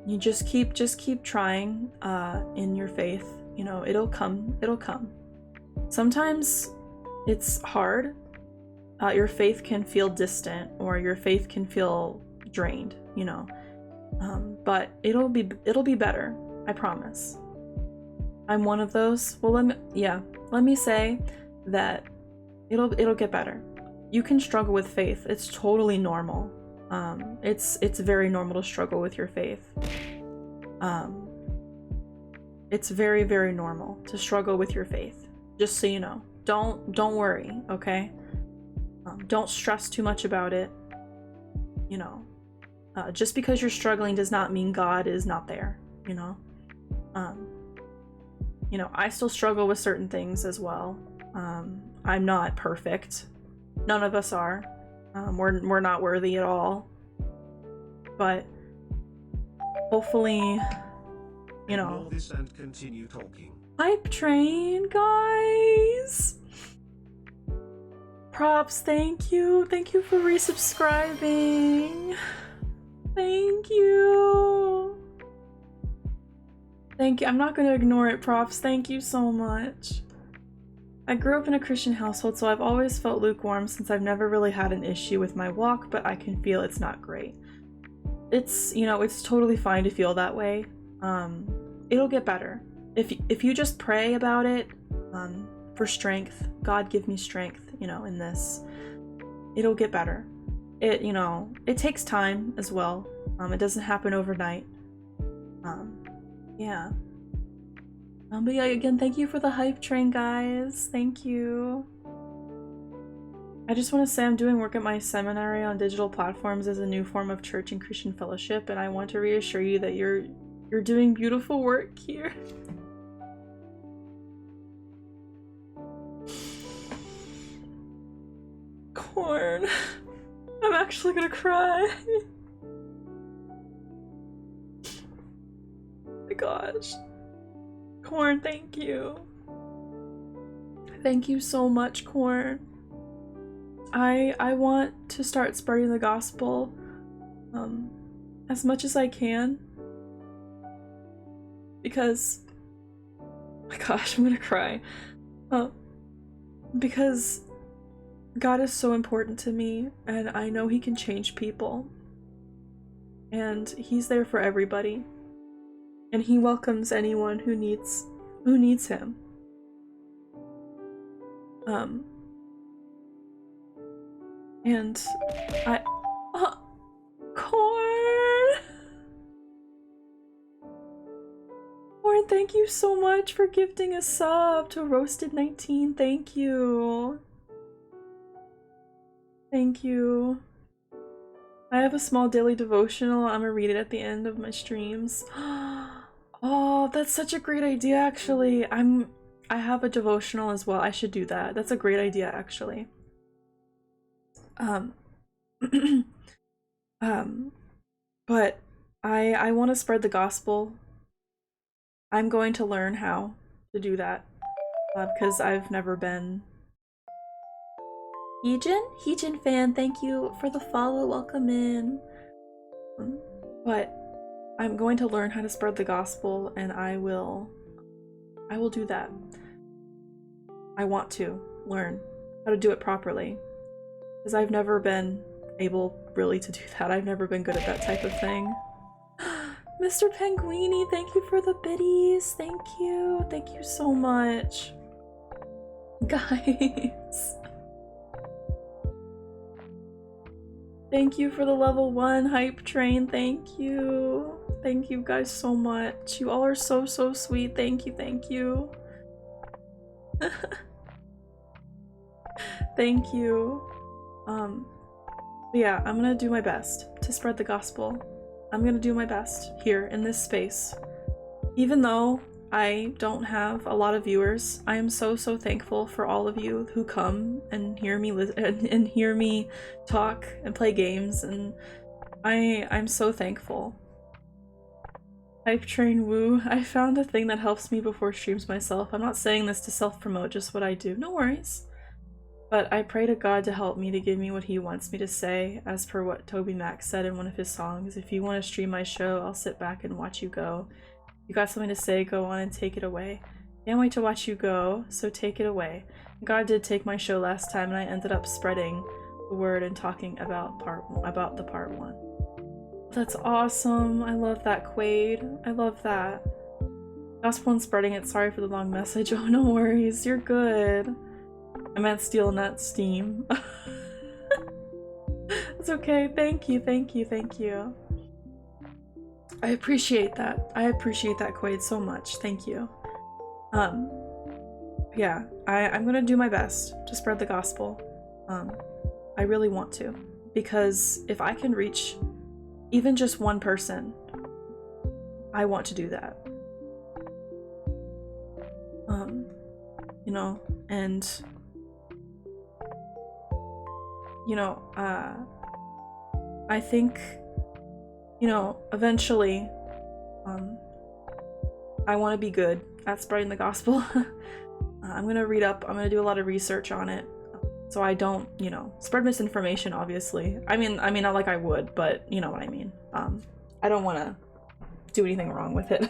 you just keep trying in your faith. You know, it'll come. Sometimes it's hard. Your faith can feel distant, or your faith can feel drained, you know. But it'll be better. I promise. I'm one of those. Well, let me say that it'll get better. You can struggle with faith. It's totally normal. It's very normal to struggle with your faith. It's very, very normal to struggle with your faith. Just so you know. Don't worry, okay? Don't stress too much about it. You know, just because you're struggling does not mean God is not there, you know? You know, I still struggle with certain things as well. I'm not perfect. None of us are. We're not worthy at all. But hopefully, you know. Ignore this and continue talking. Hype train, guys. Props, thank you. Thank you for resubscribing. Thank you. Thank you. I'm not gonna ignore it, Props. Thank you so much. I grew up in a Christian household, so I've always felt lukewarm since I've never really had an issue with my walk, but I can feel it's not great. It's, you know, it's totally fine to feel that way. It'll get better. If you just pray about it, for strength, God give me strength, you know, in this, it'll get better. It, you know, it takes time as well. It doesn't happen overnight. Yeah. But yeah, again, thank you for the hype train, guys. Thank you. I just want to say I'm doing work at my seminary on digital platforms as a new form of church and Christian fellowship, and I want to reassure you that you're doing beautiful work here. Corn. I'm actually gonna cry. Oh my gosh. Corn, thank you. Thank you so much, Corn. I want to start spreading the gospel as much as I can, because, oh my gosh, I'm gonna cry. Because God is so important to me, and I know he can change people, and he's there for everybody, and he welcomes anyone who needs him. And Corn, thank you so much for gifting a sub to Roasted19. Thank you. Thank you. I have a small daily devotional. I'm gonna read it at the end of my streams. Oh, that's such a great idea, actually. I have a devotional as well. I should do that. That's a great idea, actually. But I want to spread the gospel. I'm going to learn how to do that, because I've never been, Heejin fan, thank you for the follow, welcome in. But I'm going to learn how to spread the gospel, and I will do that. I want to learn how to do it properly, because I've never been able really to do that. I've never been good at that type of thing. Mr. Penguini, thank you for the biddies. Thank you so much. Guys. Thank you for the level 1 hype train. Thank you. Thank you guys so much. You all are so sweet. Thank you. Thank you. Yeah, I'm gonna do my best to spread the gospel. I'm gonna do my best here in this space. Even though I don't have a lot of viewers, I am so thankful for all of you who come and hear me talk and play games, and I'm so thankful. Hype train woo. I found a thing that helps me before streams myself. I'm not saying this to self-promote, just what I do. No worries. But I pray to God to help me, to give me what he wants me to say, as per what TobyMac said in one of his songs. If you want to stream my show, I'll sit back and watch you go. You got something to say, go on and take it away. Can't wait to watch you go, so take it away. God did take my show last time, and I ended up spreading the word and talking about the part 1. That's awesome. I love that, Quaid. I love that. Gospel and spreading it. Sorry for the long message. Oh, no worries. You're good. I meant stealing that steam. It's okay. Thank you. I appreciate that. Quaid, so much. Thank you. Yeah, I'm gonna do my best to spread the gospel. I really want to, because if I can reach even just one person, I want to do that. You know, and you know, I think, you know, eventually, I want to be good at spreading the gospel. I'm gonna read up, I'm gonna do a lot of research on it, so I don't, you know, spread misinformation, obviously. I mean, not like I would, but you know what I mean. I don't want to do anything wrong with it.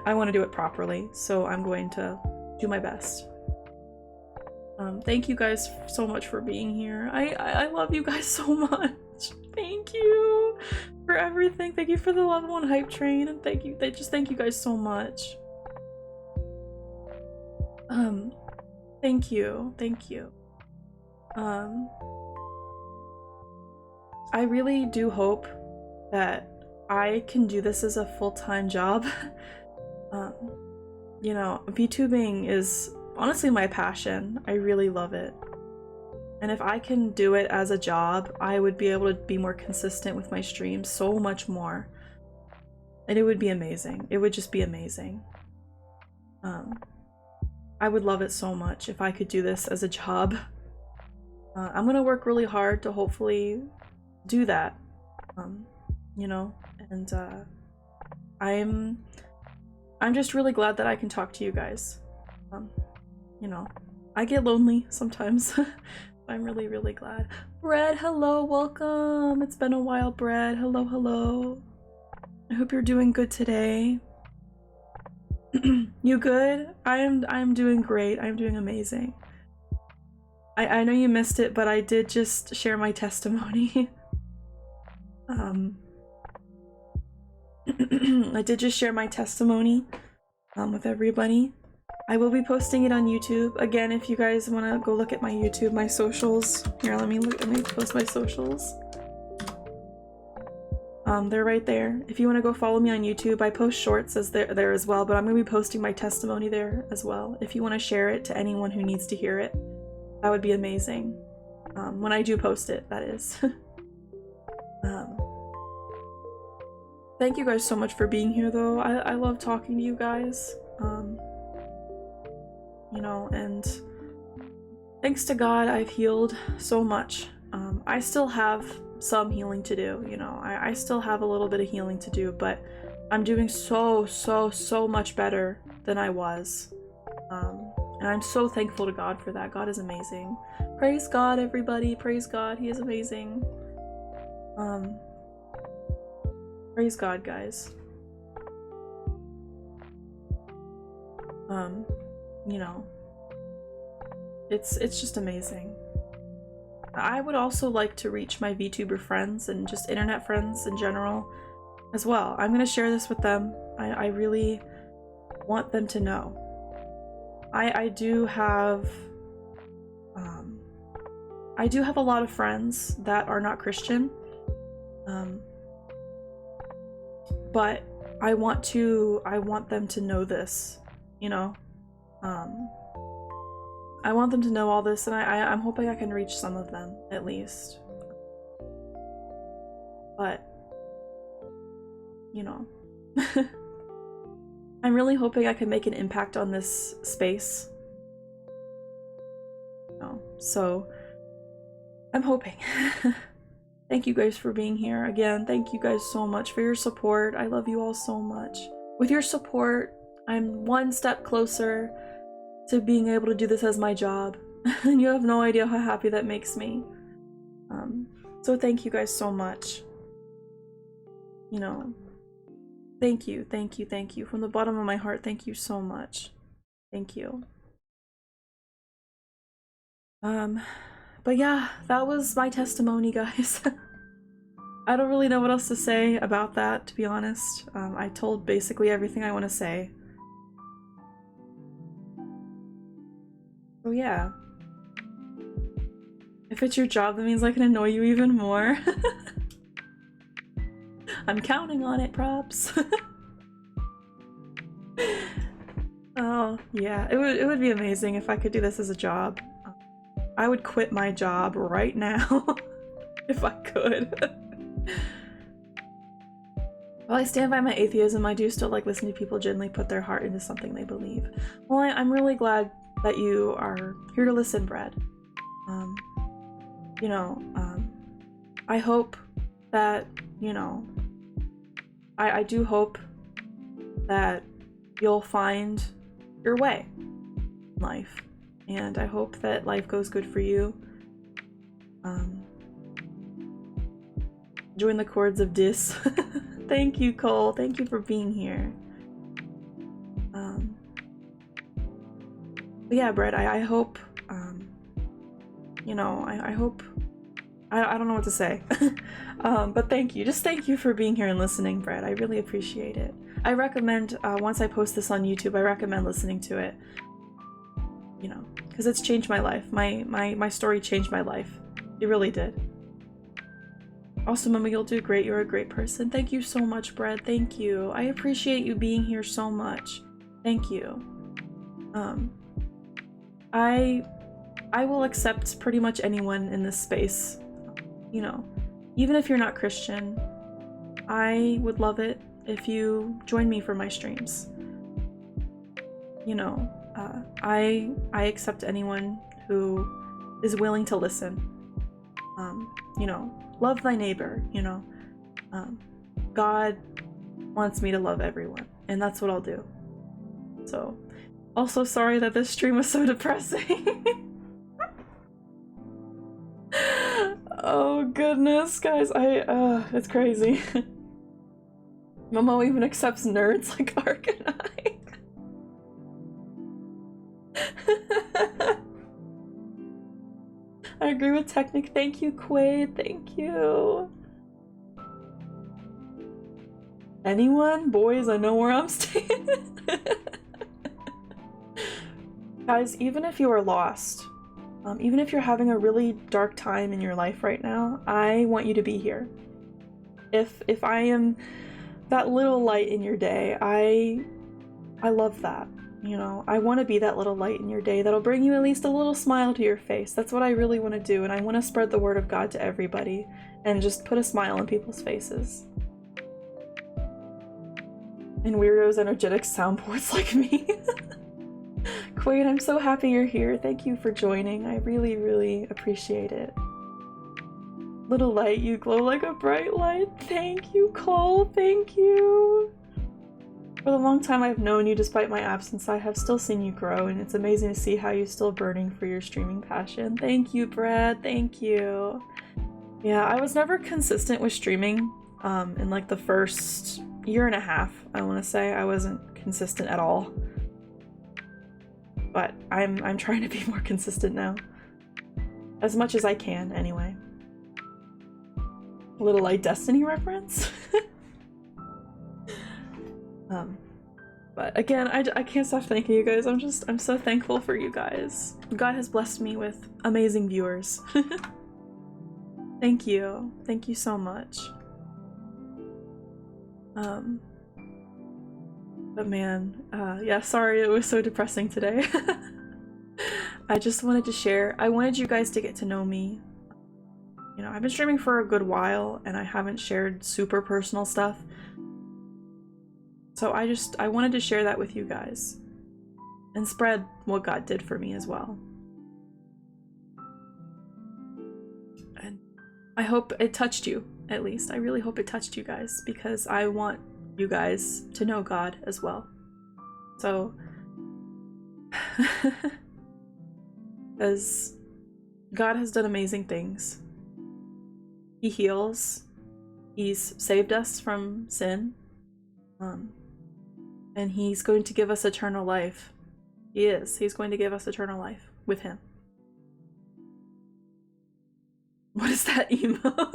I want to do it properly, so I'm going to do my best. Thank you guys so much for being here. I love you guys so much. Thank you for everything. Thank you for the level 1 hype train, and thank you guys so much. Thank you. I really do hope that I can do this as a full-time job. You know, VTubing is honestly my passion. I really love it. And if I can do it as a job, I would be able to be more consistent with my streams so much more. And it would be amazing. It would just be amazing. I would love it so much if I could do this as a job. I'm gonna work really hard to hopefully do that. You know, and I'm just really glad that I can talk to you guys. You know, I get lonely sometimes. I'm really glad. Bread, hello, welcome. It's been a while, Bread. Hello. I hope you're doing good today. You good? I'm doing great. I'm doing amazing. I know you missed it, but I did just share my testimony. I did just share my testimony with everybody. I will be posting it on YouTube. Again, if you guys want to go look at my YouTube, my socials. Here, let me post my socials. They're right there. If you want to go follow me on YouTube, I post shorts there as well, but I'm going to be posting my testimony there as well. If you want to share it to anyone who needs to hear it, that would be amazing. When I do post it, that is. Thank you guys so much for being here, though. I love talking to you guys. You know, and thanks to God, I've healed so much. I still have some healing to do, you know. I still have a little bit of healing to do, but I'm doing so much better than I was. And I'm so thankful to God for that. God is amazing. Praise God, everybody. Praise God. He is amazing. Praise God, guys. You know, it's just amazing. I would also like to reach my VTuber friends and just internet friends in general as well. I'm gonna share this with them. I really want them to know. I do have a lot of friends that are not Christian, but I want them to know this, you know. I want them to know all this, and I'm hoping I can reach some of them at least. But you know, I'm really hoping I can make an impact on this space. So I'm hoping. Thank you guys for being here. Again, thank you guys so much for your support. I love you all so much. With your support, I'm one step closer to being able to do this as my job. And you have no idea how happy that makes me. So thank you guys so much. You know, thank you, thank you, thank you. From the bottom of my heart, thank you so much. Thank you. But yeah, that was my testimony, guys. I don't really know what else to say about that, to be honest. I told basically everything I want to say. So yeah. If it's your job, that means I can annoy you even more. I'm counting on it, props. Oh, yeah. It would be amazing if I could do this as a job. I would quit my job right now if I could. While I stand by my atheism, I do still like listening to people genuinely put their heart into something they believe. Well, I'm really glad that you are here to listen, Brad. You know, I hope that, you know, I do hope that you'll find your way in life. And I hope that life goes good for you. Join the chords of Dis. Thank you, Cole. Thank you for being here. But yeah, Brett, I hope, you know, I hope, I don't know what to say. But thank you. Just thank you for being here and listening, Brett. I really appreciate it. I recommend, once I post this on YouTube, I recommend listening to it. You know, because it's changed my life. My story changed my life. It really did. Also, Mama, you'll do great. You're a great person. Thank you so much, Brad. Thank you. I appreciate you being here so much. Thank you. I will accept pretty much anyone in this space. You know, even if you're not Christian, I would love it if you join me for my streams. You know, I accept anyone who is willing to listen. You know, love thy neighbor, you know. God wants me to love everyone, and that's what I'll do. So, also sorry that this stream was so depressing. Oh goodness, guys, it's crazy. Momo even accepts nerds like Ark and I. I agree with Technic. Thank you, Quaid. Thank you. Anyone? Boys, I know where I'm staying. Guys, even if you are lost, even if you're having a really dark time in your life right now, I want you to be here. If I am that little light in your day, I love that. You know, I want to be that little light in your day that'll bring you at least a little smile to your face. That's what I really want to do, and I want to spread the word of God to everybody and just put a smile on people's faces. And weirdos, energetic soundboards like me. Quaid, I'm so happy you're here. Thank you for joining. I really, really appreciate it. Little light, you glow like a bright light. Thank you, Cole. Thank you. For the long time I've known you, despite my absence, I have still seen you grow, and it's amazing to see how you're still burning for your streaming passion. Thank you, Brad. Thank you. Yeah, I was never consistent with streaming. In like the first year and a half, I want to say I wasn't consistent at all. But I'm trying to be more consistent now, as much as I can, anyway. A little like Destiny reference. But again, I can't stop thanking you guys. I'm so thankful for you guys. God has blessed me with amazing viewers. Thank you so much. But man, yeah, sorry it was so depressing today. I just wanted to share. I wanted you guys to get to know me. You know, I've been streaming for a good while and I haven't shared super personal stuff. So I wanted to share that with you guys and spread what God did for me as well. And I hope it touched you, at least. I really hope it touched you guys, because I want you guys to know God as well. So, as God has done amazing things. He heals. He's saved us from sin. And he's going to give us eternal life. He is. He's going to give us eternal life with him. What is that emote?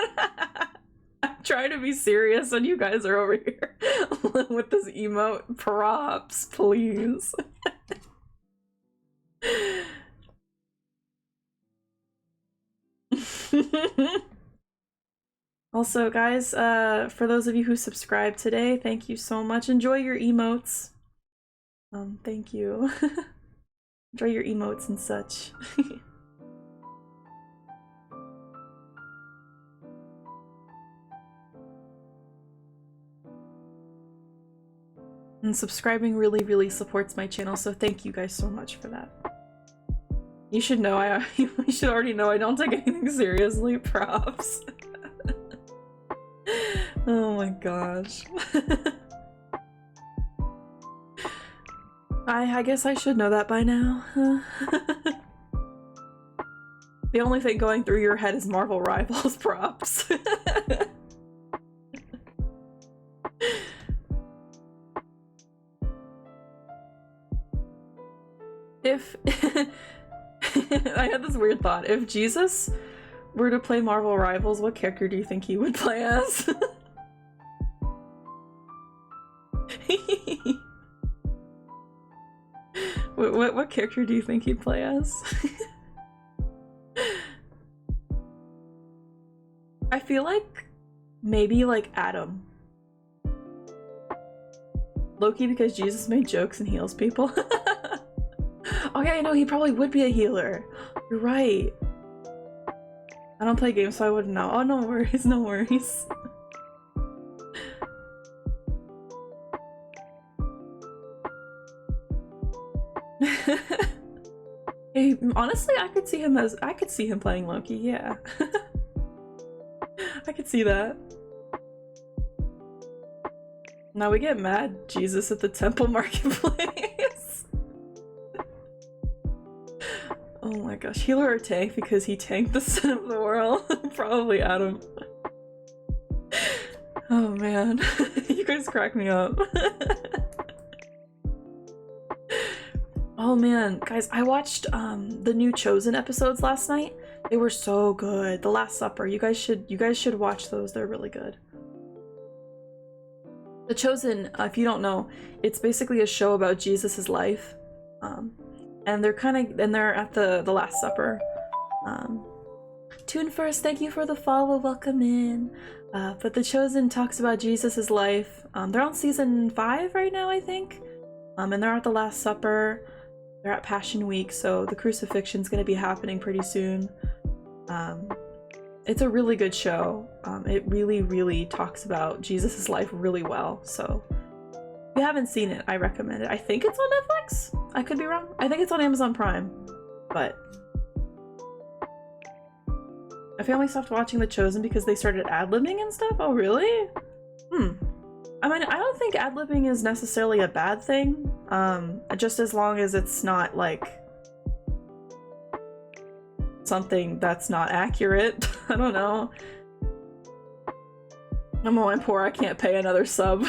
I'm trying to be serious and you guys are over here with this emote. Props, please. Also, guys, for those of you who subscribed today, thank you so much. Enjoy your emotes. Thank you. Enjoy your emotes and such. And subscribing really, really supports my channel, so thank you guys so much for that. You should know, you should already know I don't take anything seriously. Props. Oh my gosh. I guess I should know that by now. The only thing going through your head is Marvel Rivals. Props. If I had this weird thought, if Jesus were to play Marvel Rivals, what character do you think he would play as? What character do you think he'd play as? I feel like maybe like Adam. Loki, because Jesus made jokes and heals people. Oh yeah, I know, he probably would be a healer. You're right. I don't play games, so I wouldn't know. Oh, no worries, no worries. Hey, honestly, I could see him playing Loki, yeah. I could see that. Now we get mad Jesus at the temple marketplace. Oh my gosh, healer or tank, because he tanked the sin of the world. Probably Adam. Oh man, you guys crack me up. Oh man, guys, I watched the new Chosen episodes last night. They were so good. The Last Supper. You guys should watch those. They're really good. The Chosen, if you don't know, it's basically a show about Jesus's life. And they're at the Last Supper. Tune First, thank you for the follow, welcome in. But The Chosen talks about Jesus's life. They're on season 5 right now, I think. And they're at the Last Supper. They're at Passion Week, so the crucifixion's gonna be happening pretty soon. It's a really good show. It really, really talks about Jesus's life really well, so if you haven't seen it, I recommend it. I think it's on Netflix? I could be wrong. I think it's on Amazon Prime, but my family stopped watching The Chosen because they started ad-libbing and stuff? Oh, really? I mean, I don't think ad-libbing is necessarily a bad thing, just as long as it's not, like, something that's not accurate. I don't know. I'm poor, I can't pay another sub.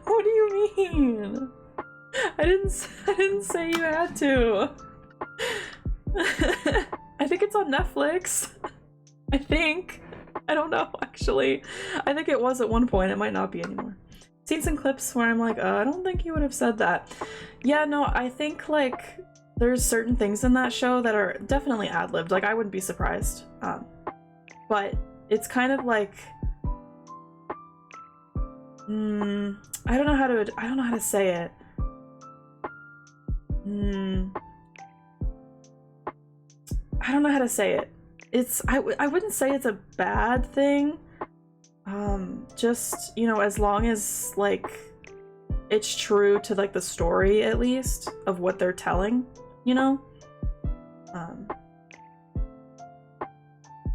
What do you mean? I didn't say you had to. I think it's on Netflix. I think. I don't know, actually. I think it was at one point. It might not be anymore. Seen some clips where I'm like, I don't think you would have said that. Yeah, no, I think, like, there's certain things in that show that are definitely ad-libbed. Like, I wouldn't be surprised. But it's kind of like... I don't know how to say it. I don't know how to say it. I wouldn't say it's a bad thing. Just, you know, as long as, like, it's true to, like, the story, at least, of what they're telling, you know?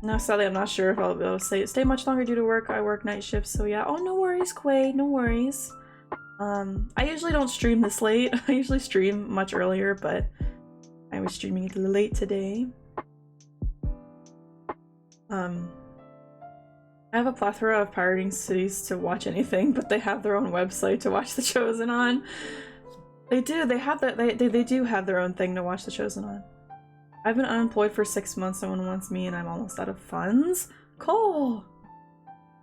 Now, sadly, I'm not sure if I'll be able to stay much longer due to work. I work night shifts, so yeah. Oh, no worries, Quay, no worries. I usually don't stream this late. I usually stream much earlier, but I was streaming a little late today. I have a plethora of pirating cities to watch anything, but they have their own website to watch The Chosen on. They do. They have that. They do have their own thing to watch The Chosen on. I've been unemployed for 6 months. Someone wants me, and I'm almost out of funds. Cole.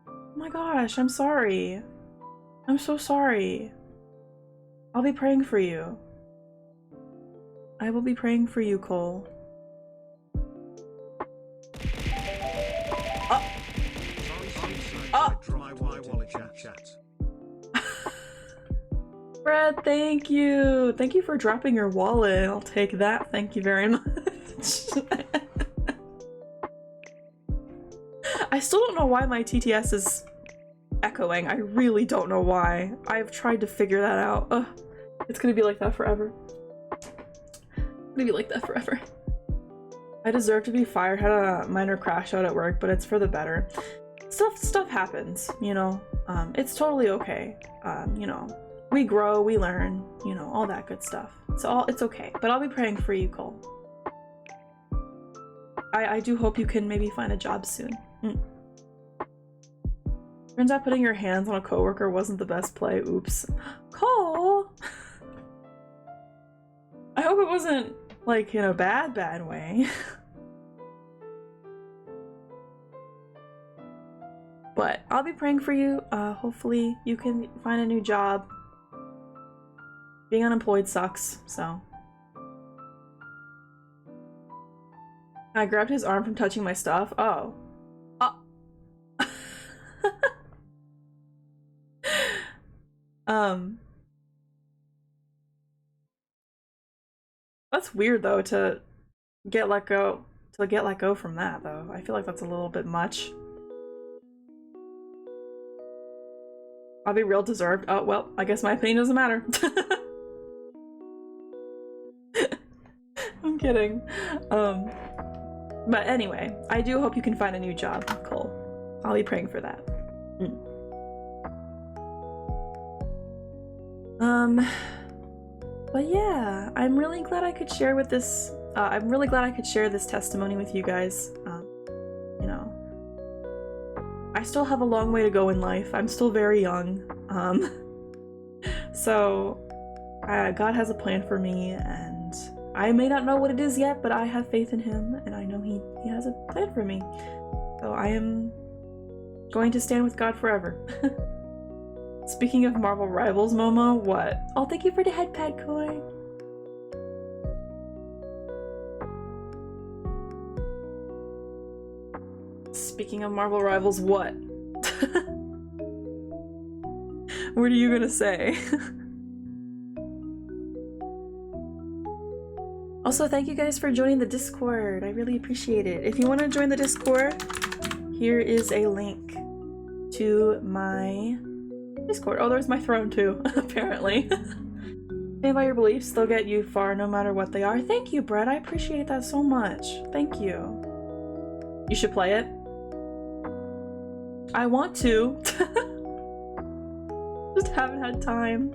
Oh my gosh, I'm sorry. I'm so sorry. I'll be praying for you. I will be praying for you, Cole. Brad, thank you. Thank you for dropping your wallet. I'll take that. Thank you very much. I still don't know why my TTS is echoing. I really don't know why. I've tried to figure that out. Ugh. It's gonna be like that forever. It's gonna be like that forever. I deserve to be fired. Had a minor crash out at work, but it's for the better. Stuff happens, you know. It's totally okay. You know, we grow, we learn, you know, all that good stuff. It's okay. But I'll be praying for you, Cole. I do hope you can maybe find a job soon. Turns out putting your hands on a coworker wasn't the best play. Oops. Cole! I hope it wasn't, like, in a bad way. But I'll be praying for you. Hopefully you can find a new job. Being unemployed sucks, so. I grabbed his arm from touching my stuff. Oh. That's weird though to get let go from that though. I feel like that's a little bit much. I'll be real deserved. Oh well, I guess my opinion doesn't matter. I'm kidding. But anyway, I do hope you can find a new job, Cole. I'll be praying for that. But yeah, I'm really glad I could share with this. I'm really glad I could share this testimony with you guys. You know, I still have a long way to go in life. I'm still very young. So God has a plan for me, and I may not know what it is yet, but I have faith in Him, and I know He has a plan for me. So I am going to stand with God forever. Speaking of Marvel Rivals, Momo, what? Oh, thank you for the headpad, Koi. Speaking of Marvel Rivals, what? What are you gonna say? Also, thank you guys for joining the Discord. I really appreciate it. If you want to join the Discord, here is a link to my Discord. Oh, there's my throne too, apparently. Stand by your beliefs, they'll get you far no matter what they are. Thank you, Brett. I appreciate that so much. Thank you. You should play it. I want to. Just haven't had time.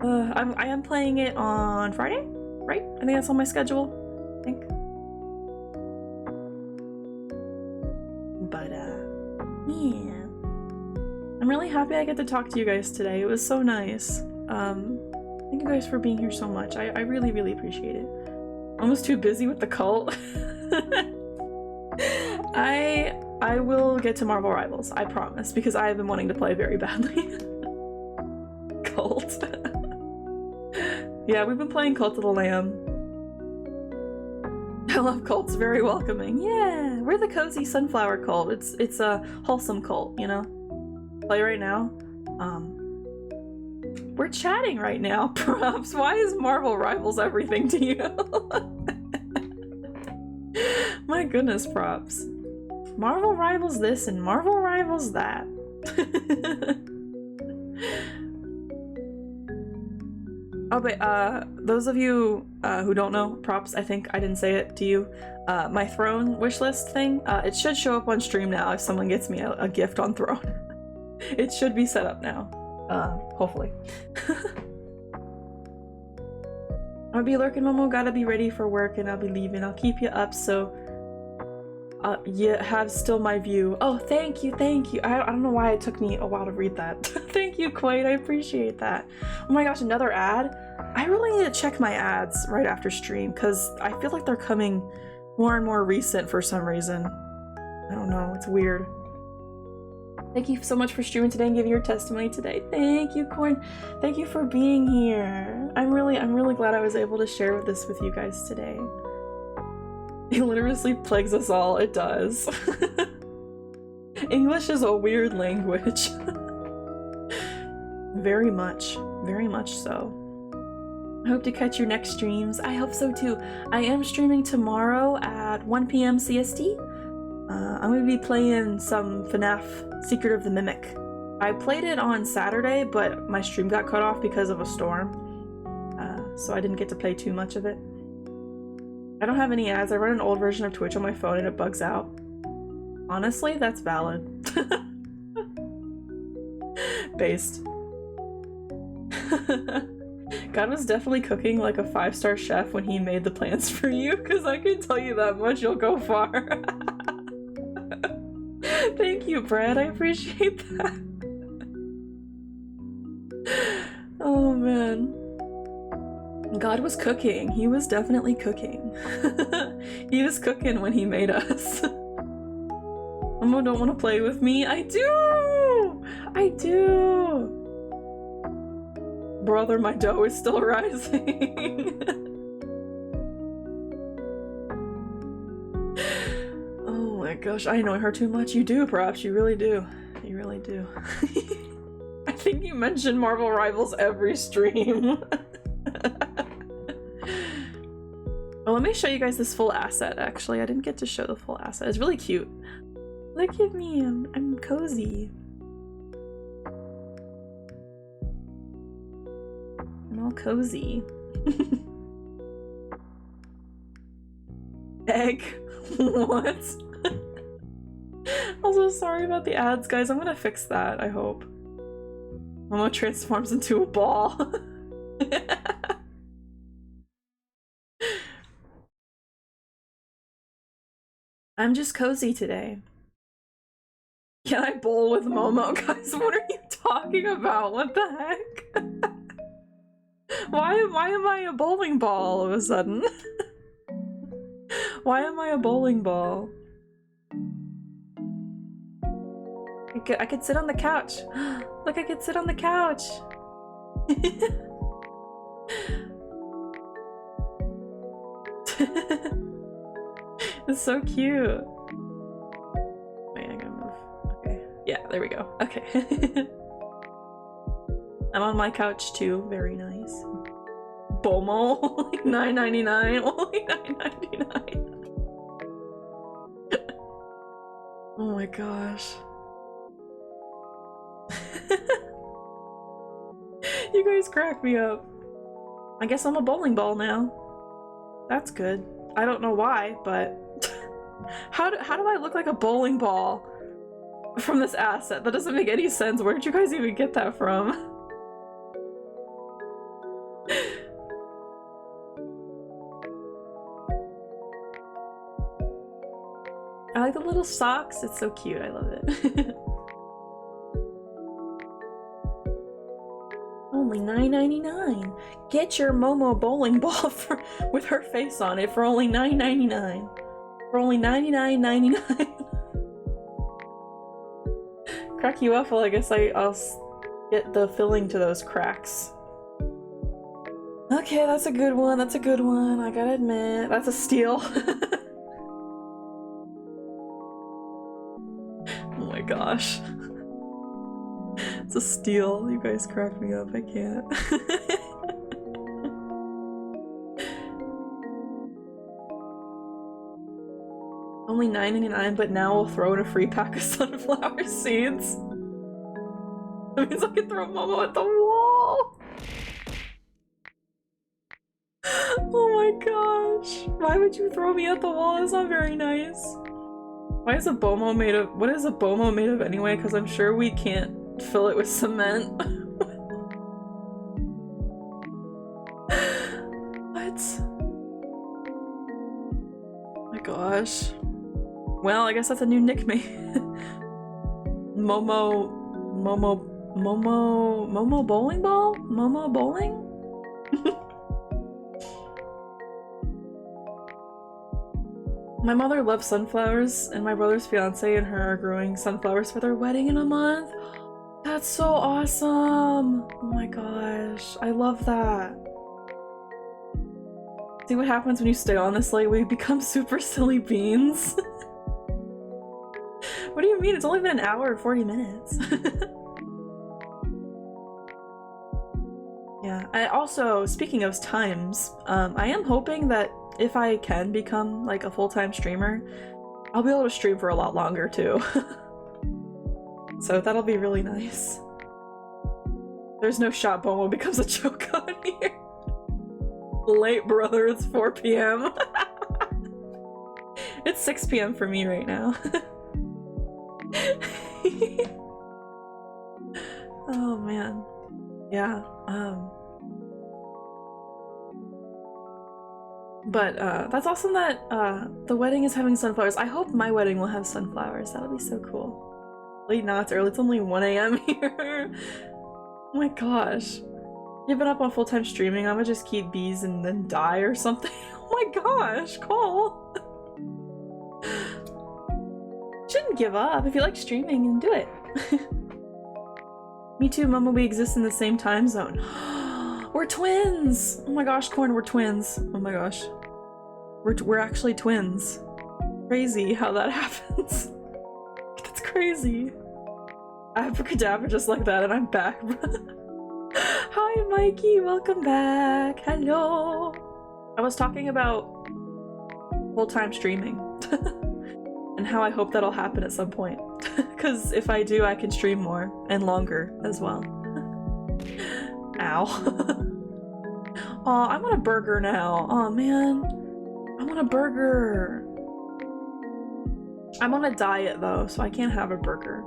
I am playing it on Friday, right? I think that's on my schedule. I think. But yeah. I'm really happy I get to talk to you guys today. It was so nice. Thank you guys for being here so much. I really, really appreciate it. I was too busy with the cult. I will get to Marvel Rivals, I promise, because I have been wanting to play very badly. Cult. Yeah, we've been playing Cult of the Lamb. I love cults, very welcoming. Yeah, we're the cozy sunflower cult. It's a wholesome cult, you know? Play right now. We're chatting right now, Props. Why is Marvel Rivals everything to you? My goodness, Props. Marvel Rivals this and Marvel Rivals that. Oh, but those of you who don't know, Props, I think I didn't say it to you. My Throne wishlist thing, it should show up on stream now if someone gets me a gift on Throne. It should be set up now, hopefully. I'll be lurking, Momo. Gotta be ready for work and I'll be leaving. I'll keep you up so you have still my view. Oh, thank you, thank you. I don't know why it took me a while to read that. Thank you, Quaid. I appreciate that. Oh my gosh, another ad? I really need to check my ads right after stream because I feel like they're coming more and more recent for some reason. I don't know, it's weird. Thank you so much for streaming today and giving your testimony today. Thank you, Corn. Thank you for being here. I'm really glad I was able to share this with you guys today. It literally plagues us all. It does. English is a weird language. Very much so. I hope to catch your next streams. I hope so too. I am streaming tomorrow at 1 PM CST. I'm gonna be playing some FNAF Secret of the Mimic. I played it on Saturday, but my stream got cut off because of a storm. So I didn't get to play too much of it. I don't have any ads. I run an old version of Twitch on my phone and it bugs out. Honestly, that's valid. Based. God was definitely cooking like a 5-star chef when he made the plans for you, because I can tell you that much, you'll go far. Thank you, Brad. I appreciate that. Oh, man. God was cooking. He was definitely cooking. He was cooking when he made us. Momo don't want to play with me? I do! I do! Brother, my dough is still rising. Oh my gosh, I annoy her too much. You do, perhaps. You really do. You really do. I think you mentioned Marvel Rivals every stream. Oh, let me show you guys this full asset, actually. I didn't get to show the full asset. It's really cute. Look at me, I'm cozy. I'm all cozy. Egg? What? Also, sorry about the ads, guys. I'm gonna fix that, I hope. Momo transforms into a ball. I'm just cozy today. Can I bowl with Momo? Guys, what are you talking about? What the heck? Why am I a bowling ball all of a sudden? Why am I a bowling ball? I could sit on the couch. Look, I could sit on the couch. It's so cute. Wait, I gotta move. Okay. Yeah, there we go. Okay. I'm on my couch too. Very nice. Bomo, only $9.99. Only $9.99. Oh my gosh. You guys crack me up. I guess I'm a bowling ball now. That's good. I don't know why, but how do I look like a bowling ball? From this asset. That doesn't make any sense. Where did you guys even get that from? I like the little socks. It's so cute. I love it. Only $9.99. Get your Momo bowling ball with her face on it for only $9.99. For only $99.99. Crack you up? Well, I guess I'll get the filling to those cracks. Okay, that's a good one. That's a good one. I gotta admit. That's a steal. Oh my gosh. It's a steal. You guys crack me up. I can't. Only $9.99, but now we'll throw in a free pack of sunflower seeds. That means I can throw Momo at the wall. Oh my gosh. Why would you throw me at the wall? It's not very nice. Why is a Bomo made of— what is a Bomo made of anyway? Because I'm sure we can't fill it with cement. What? Oh my gosh. Well, I guess that's a new nickname. Momo bowling ball? Momo bowling? My mother loves sunflowers, and my brother's fiance and her are growing sunflowers for their wedding in a month. That's so awesome! Oh my gosh, I love that. See what happens when you stay on this late? We become super silly beans. What do you mean? It's only been an hour and 40 minutes. Yeah, I also, speaking of times, I am hoping that if I can become like a full-time streamer, I'll be able to stream for a lot longer too. So that'll be really nice. There's no shot Bomo becomes a joke on here. Late, brother, it's 4 p.m. It's 6 p.m. for me right now. Oh man. Yeah, but that's awesome that the wedding is having sunflowers. I hope my wedding will have sunflowers. That'll be so cool. Wait, no, it's early. It's only 1 a.m. here. Oh my gosh. Giving up on full-time streaming. I'm gonna just keep bees and then die or something. Oh my gosh, Cole. Shouldn't give up. If you like streaming, and do it. Me too, Momo. We exist in the same time zone. We're twins! Oh my gosh, Corn, we're twins. Oh my gosh. We're actually twins. Crazy how that happens. That's crazy. Abracadabra just like that and I'm back. Hi Mikey, welcome back. Hello. I was talking about full-time streaming. And how I hope that'll happen at some point. Because if I do, I can stream more and longer as well. Ow. Aw, I want a burger now. Aw, man. I want a burger. I'm on a diet though, so I can't have a burger.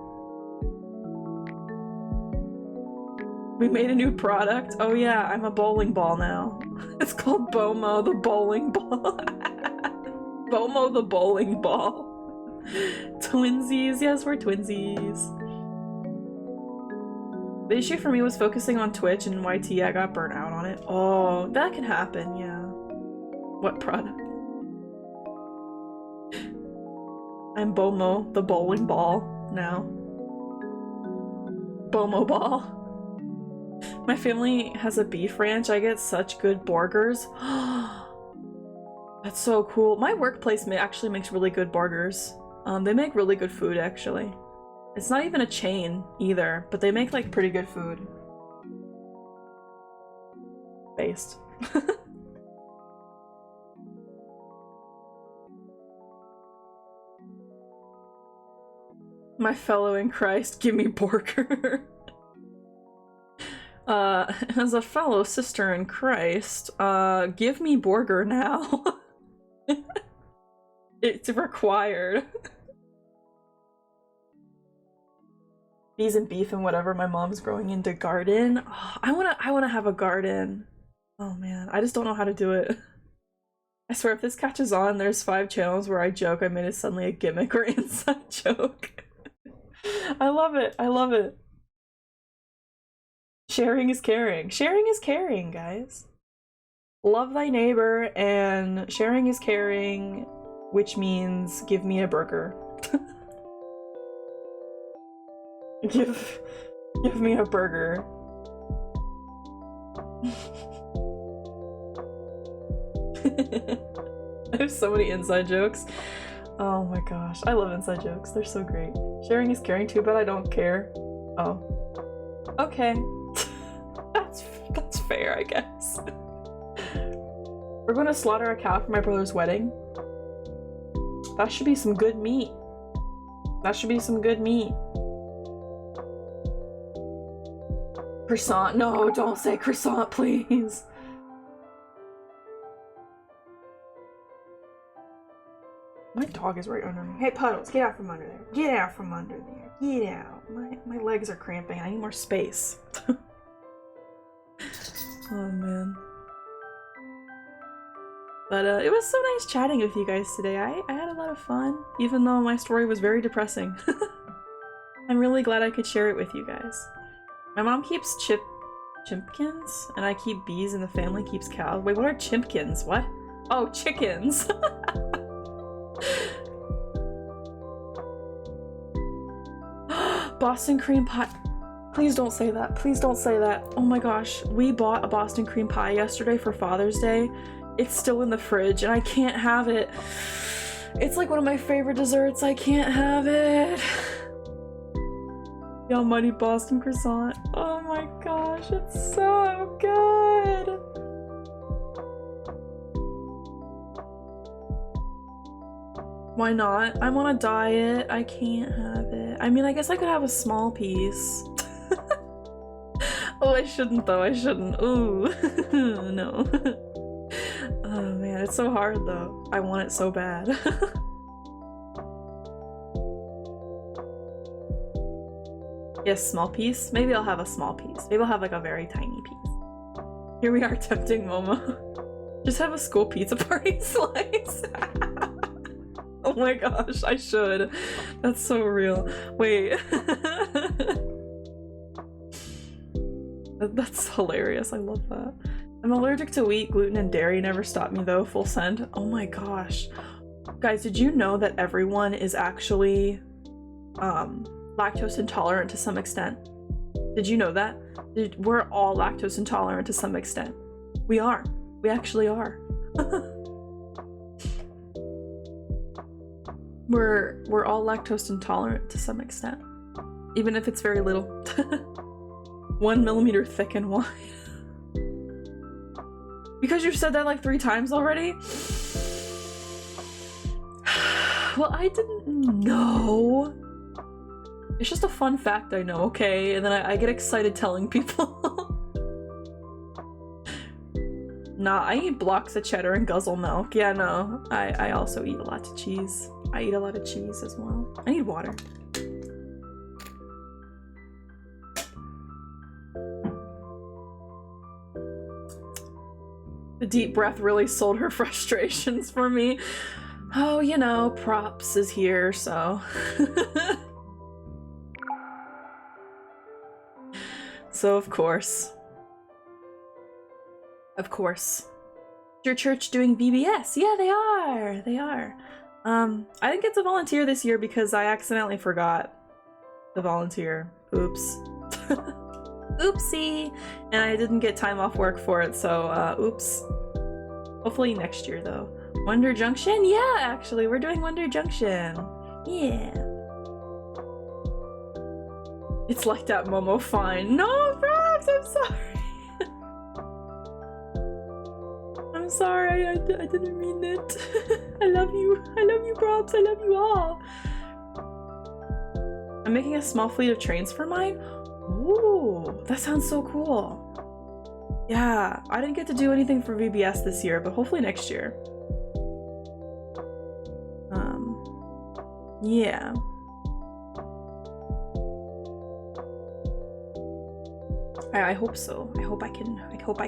We made a new product. Oh yeah, I'm a bowling ball now. It's called Bomo the bowling ball. Bomo the bowling ball. Twinsies, yes, we're twinsies. The issue for me was focusing on Twitch and YT. I got burnt out on it. Oh, that can happen, yeah. What product? I'm Bomo, the bowling ball, now. Bomo ball. My family has a beef ranch. I get such good burgers. That's so cool. My workplace actually makes really good burgers. They make really good food, actually. It's not even a chain, either, but they make, like, pretty good food. Based. My fellow in Christ, give me burger. As a fellow sister in Christ, give me burger now. It's required. bees and beef and whatever my mom's growing into garden. Oh, I wanna have a garden. Oh man, I just don't know how to do it. I swear, if this catches on, there's 5 channels where I joke I made it suddenly a gimmick or inside joke. I love it. I love it. Sharing is caring. Sharing is caring, guys. Love thy neighbor, and sharing is caring, which means give me a burger. Give me a burger. I have so many inside jokes. Oh my gosh, I love inside jokes. They're so great. Sharing is caring too, but I don't care. Oh. Okay. That's fair, I guess. We're gonna slaughter a cow for my brother's wedding. That should be some good meat. That should be some good meat. Croissant. No, don't say croissant, please. My dog is right under me. Hey, Puddles, get out from under there. Get out from under there. Get out. My legs are cramping. I need more space. Oh, man. But it was so nice chatting with you guys today. I had a lot of fun, even though my story was very depressing. I'm really glad I could share it with you guys. My mom keeps chimpkins, and I keep bees, and the family keeps cows. Wait, what are chimpkins? What? Oh, chickens! Boston cream pie. Please don't say that. Please don't say that. Oh my gosh. We bought a Boston cream pie yesterday for Father's Day. It's still in the fridge and I can't have it. It's like one of my favorite desserts. I can't have it. The almighty Boston croissant. Oh my gosh. It's so good. Why not? I'm on a diet. I can't have it. I mean, I guess I could have a small piece. Oh, I shouldn't though. I shouldn't. Ooh. No. Oh man, it's so hard though. I want it so bad. Yes, small piece. Maybe I'll have a small piece. Maybe I'll have like a very tiny piece. Here we are tempting Momo. Just have a school pizza party slice. Oh my gosh, I should. That's so real. Wait. That's hilarious. I love that. I'm allergic to wheat, gluten, and dairy. Never stopped me though. Full send. Oh my gosh. Guys, did you know that everyone is actually lactose intolerant to some extent? Did you know that? We're all lactose intolerant to some extent. We are. We actually are. We're all lactose intolerant to some extent. Even if it's very little. 1 millimeter thick and wide. Because you've said that like 3 times already? Well, I didn't know. It's just a fun fact I know, okay? And then I get excited telling people. Nah, I eat blocks of cheddar and guzzle milk. Yeah, no. I also eat a lot of cheese. I eat a lot of cheese as well. I need water. The deep breath really sold her frustrations for me. Oh, you know, props is here, so. So, of course. Of course. Is your church doing VBS? Yeah, they are. They are. I didn't get to volunteer this year because I accidentally forgot to volunteer. Oops. Oopsie! And I didn't get time off work for it, so, oops. Hopefully next year, though. Wonder Junction? Yeah, actually, we're doing Wonder Junction. Yeah. It's like that, Momo, fine. No, Robs, I'm sorry. I'm sorry, I didn't mean it. I love you. I love you, Probs. I love you all. I'm making a small fleet of trains for mine. Ooh, that sounds so cool. Yeah, I didn't get to do anything for VBS this year, but hopefully next year. Yeah. I hope so. I hope I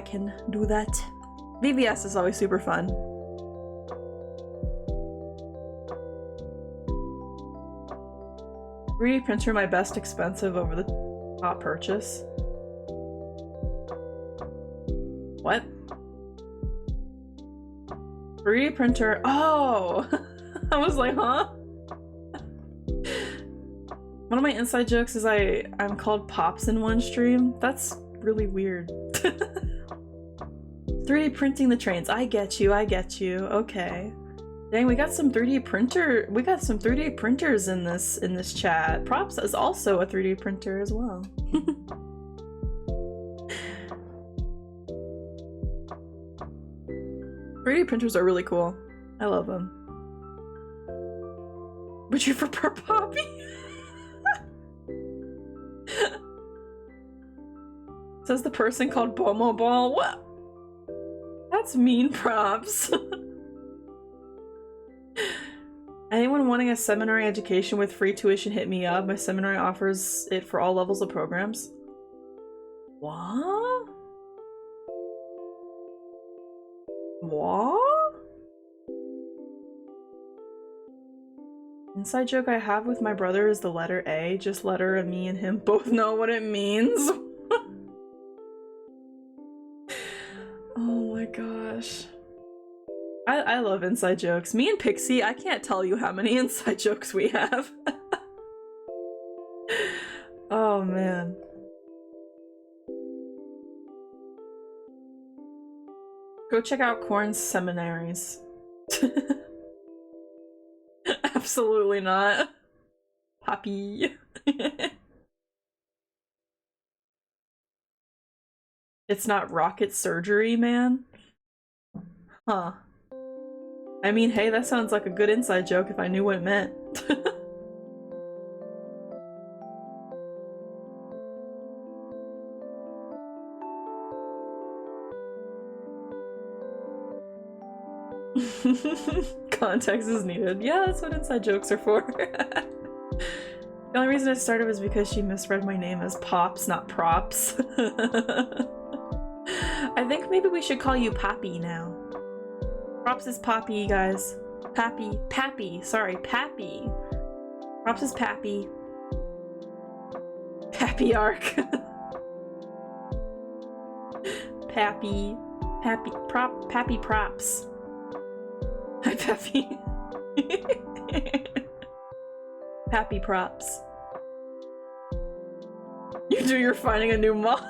can do that. VBS is always super fun. 3D printer, my best expensive over the top purchase. What? 3D printer. Oh! I was like, huh? One of my inside jokes is I'm called Pops in one stream. That's really weird. 3D printing the trains. I get you. Okay. Dang, we got some 3D printers in this chat. Props is also a 3D printer as well. 3D printers are really cool. I love them. Would you prefer Poppy? Says the person called Bomo Ball. What? That's mean. Props. Anyone wanting a seminary education with free tuition, hit me up. My seminary offers it for all levels of programs. What? What? Inside joke I have with my brother is the letter A. Just letter and me and him both know what it means. Oh my gosh. I love inside jokes. Me and Pixie, I can't tell you how many inside jokes we have. Oh man. Go check out Korn's seminaries. Absolutely not. Poppy. It's not rocket surgery, man? Huh. I mean, hey, that sounds like a good inside joke if I knew what it meant. Context is needed. Yeah, that's what inside jokes are for. The only reason I started was because she misread my name as Pops, not Props. I think maybe we should call you Pappy now. Props is Poppy, guys. Pappy. Sorry, Pappy. Props is Pappy. Pappy arc. Pappy props. Hi, Pappy. Pappy props. You're finding a new mod.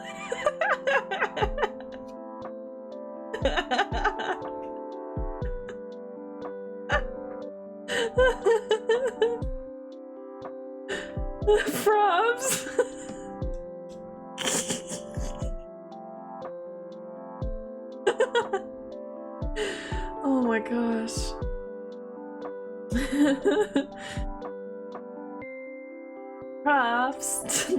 Props. Oh my gosh. Props.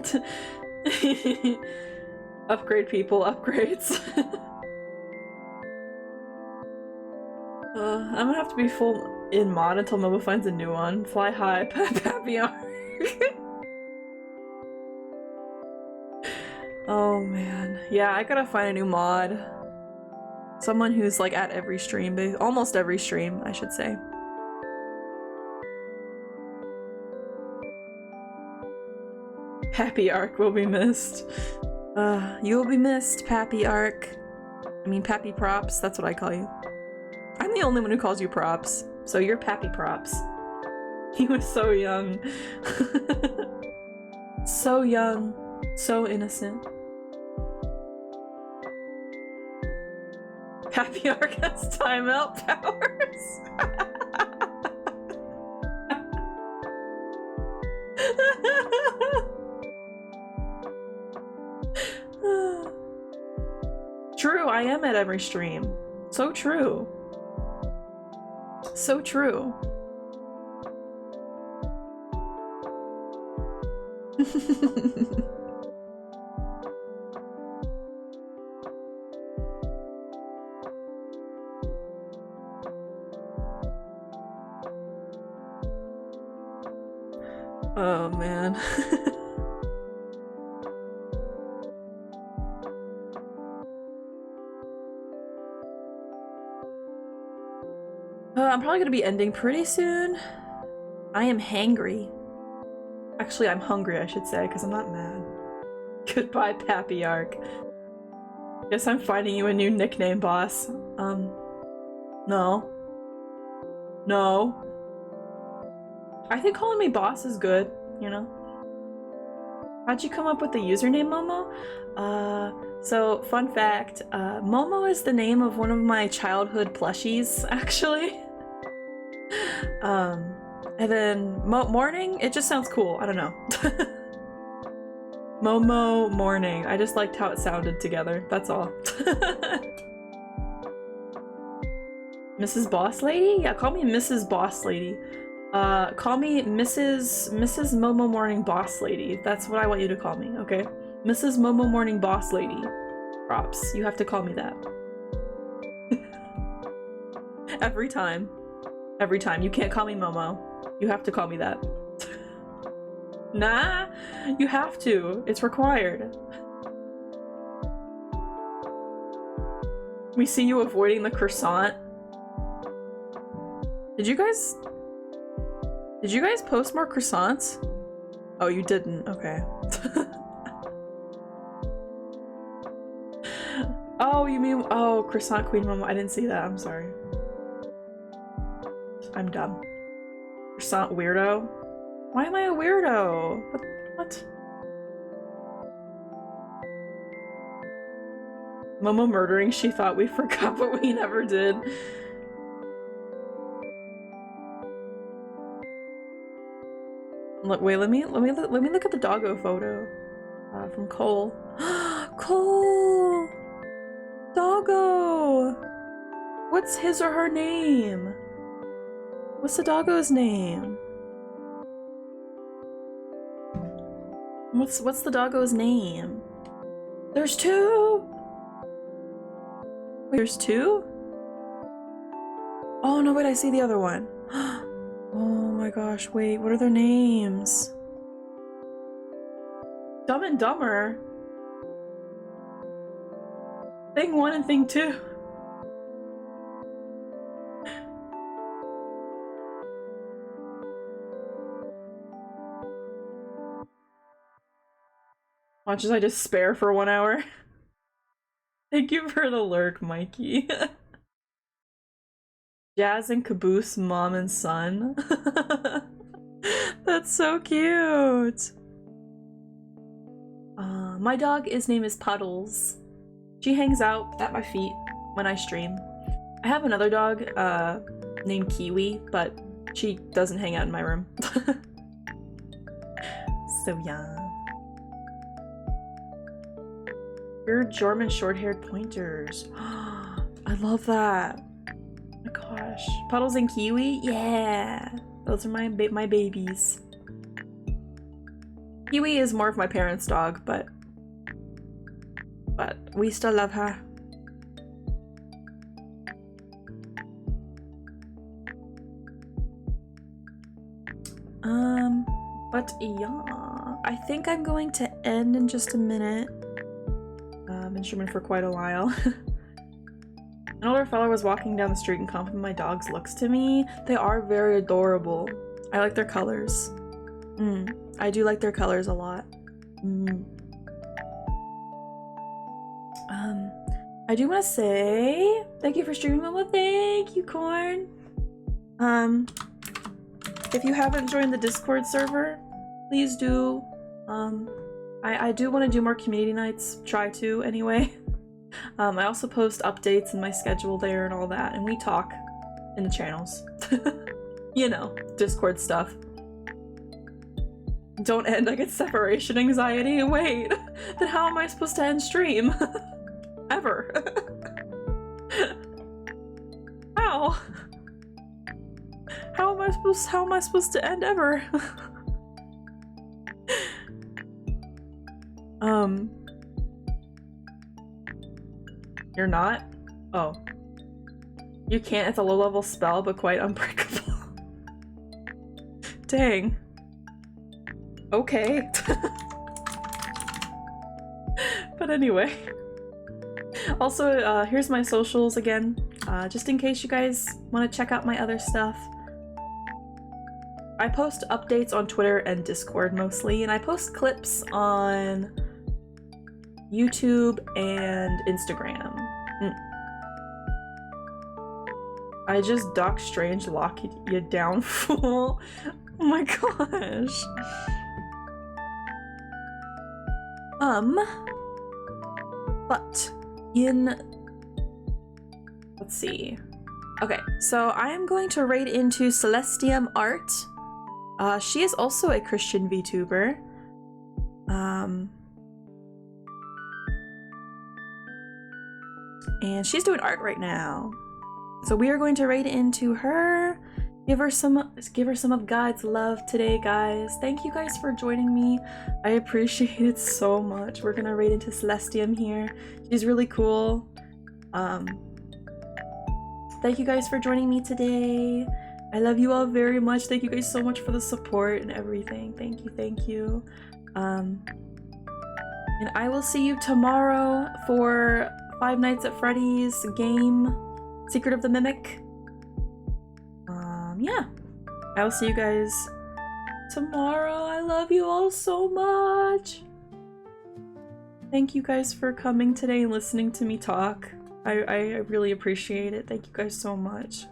Upgrade people, upgrades. I'm gonna have to be full in mod until Momo finds a new one. Fly high, Pappy arc. Oh man. Yeah, I gotta find a new mod. Someone who's like at every stream, almost every stream, I should say. Pappy arc will be missed. You will be missed, Pappy arc. I mean, Pappy props, that's what I call you. I'm the only one who calls you props, so you're Pappy props. He was so young. So young, so innocent. Pappy arc has timeout powers. True, I am at every stream. So true. So true. Oh man. I'm probably gonna be ending pretty soon. I am hangry. Actually, I'm hungry, I should say, because I'm not mad. Goodbye, Pappy Arc. Guess I'm finding you a new nickname, boss. No. No. I think calling me boss is good, you know? How'd you come up with the username, Momo? So, fun fact, Momo is the name of one of my childhood plushies, actually. And then Morning, it just sounds cool, I don't know. Momo Morning, I just liked how it sounded together, that's all. Mrs. Boss Lady? Yeah, call me Mrs. Boss Lady. Call me Mrs. Momo Morning Boss Lady. That's what I want you to call me, okay? Mrs. Momo Morning Boss Lady. Props. You have to call me that. Every time. Every time. You can't call me Momo. You have to call me that. Nah, you have to. It's required. We see you avoiding the croissant. Did you guys post more croissants? Oh, you didn't. Okay. Oh, you mean Croissant Queen Momo. I didn't see that. I'm sorry. I'm dumb. Croissant weirdo? Why am I a weirdo? What? Momo murdering, she thought we forgot, but we never did. Look, wait, let me look at the doggo photo from Cole. Cole! Doggo! What's his or her name? What's the doggo's name? What's the doggo's name? There's two! Wait, there's two? Oh no, wait, I see the other one. Oh my gosh, wait, what are their names? Dumb and Dumber? Thing 1 and Thing 2. Watch as I just spare for 1 hour. Thank you for the lurk, Mikey. Jazz and Caboose, mom and son. That's so cute. My dog, his name is Puddles. She hangs out at my feet when I stream. I have another dog named Kiwi, but she doesn't hang out in my room. So yeah. Weird German short-haired pointers. I love that. Oh my gosh. Puddles and Kiwi? Yeah. Those are my babies. Kiwi is more of my parents' dog, but we still love her. But yeah, I think I'm going to end in just a minute. Been streaming for quite a while. An older fellow was walking down the street and complimented my dog's looks to me. They are very adorable. I like their colors. I do like their colors a lot. I do want to say thank you for streaming, Momo. Thank you, Corn. If you haven't joined the Discord server, please do. I do want to do more community nights, try to anyway. I also post updates in my schedule there and all that, and we talk in the channels. You know, Discord stuff. Don't end, I get separation anxiety. Wait, then how am I supposed to end stream? Ever. How? How am I supposed to end ever? You're not? Oh. You can't, it's a low-level spell, but quite unbreakable. Dang. Okay. But anyway. Also, here's my socials again. just in case you guys want to check out my other stuff. I post updates on Twitter and Discord mostly, and I post clips on YouTube and Instagram. I just Doc Strange lock you down, fool. Oh my gosh. But let's see. Okay, so I am going to raid into Celestium Art. She is also a Christian VTuber. And she's doing art right now. So we are going to raid into her. Give her some of God's love today, guys. Thank you guys for joining me. I appreciate it so much. We're gonna raid into Celestium here. She's really cool. Thank you guys for joining me today. I love you all very much. Thank you guys so much for the support and everything. Thank you. And I will see you tomorrow for Five Nights at Freddy's game, Secret of the Mimic. Yeah. I will see you guys tomorrow. I love you all so much. Thank you guys for coming today and listening to me talk. I really appreciate it. Thank you guys so much.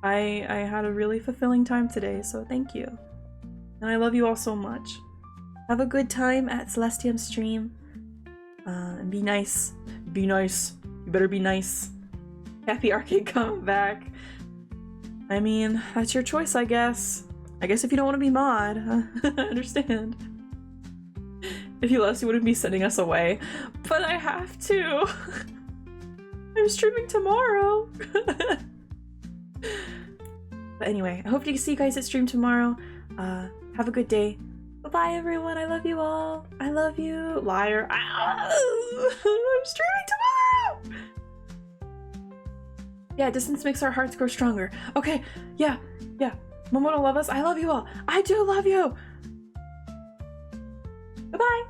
I had a really fulfilling time today, so thank you. And I love you all so much. Have a good time at Celestium stream. And be nice. Be nice. You better be nice. Happy Arcade coming back. I mean, that's your choice, I guess. I guess if you don't want to be mod, I understand. If you left, you wouldn't be sending us away. But I have to. I'm streaming tomorrow. But anyway, I hope to see you guys at stream tomorrow. Have a good day. Bye-bye, everyone. I love you all. I love you. Liar. I'm streaming tomorrow! Yeah, distance makes our hearts grow stronger. Okay, yeah. Momono love us. I love you all. I do love you. Bye-bye.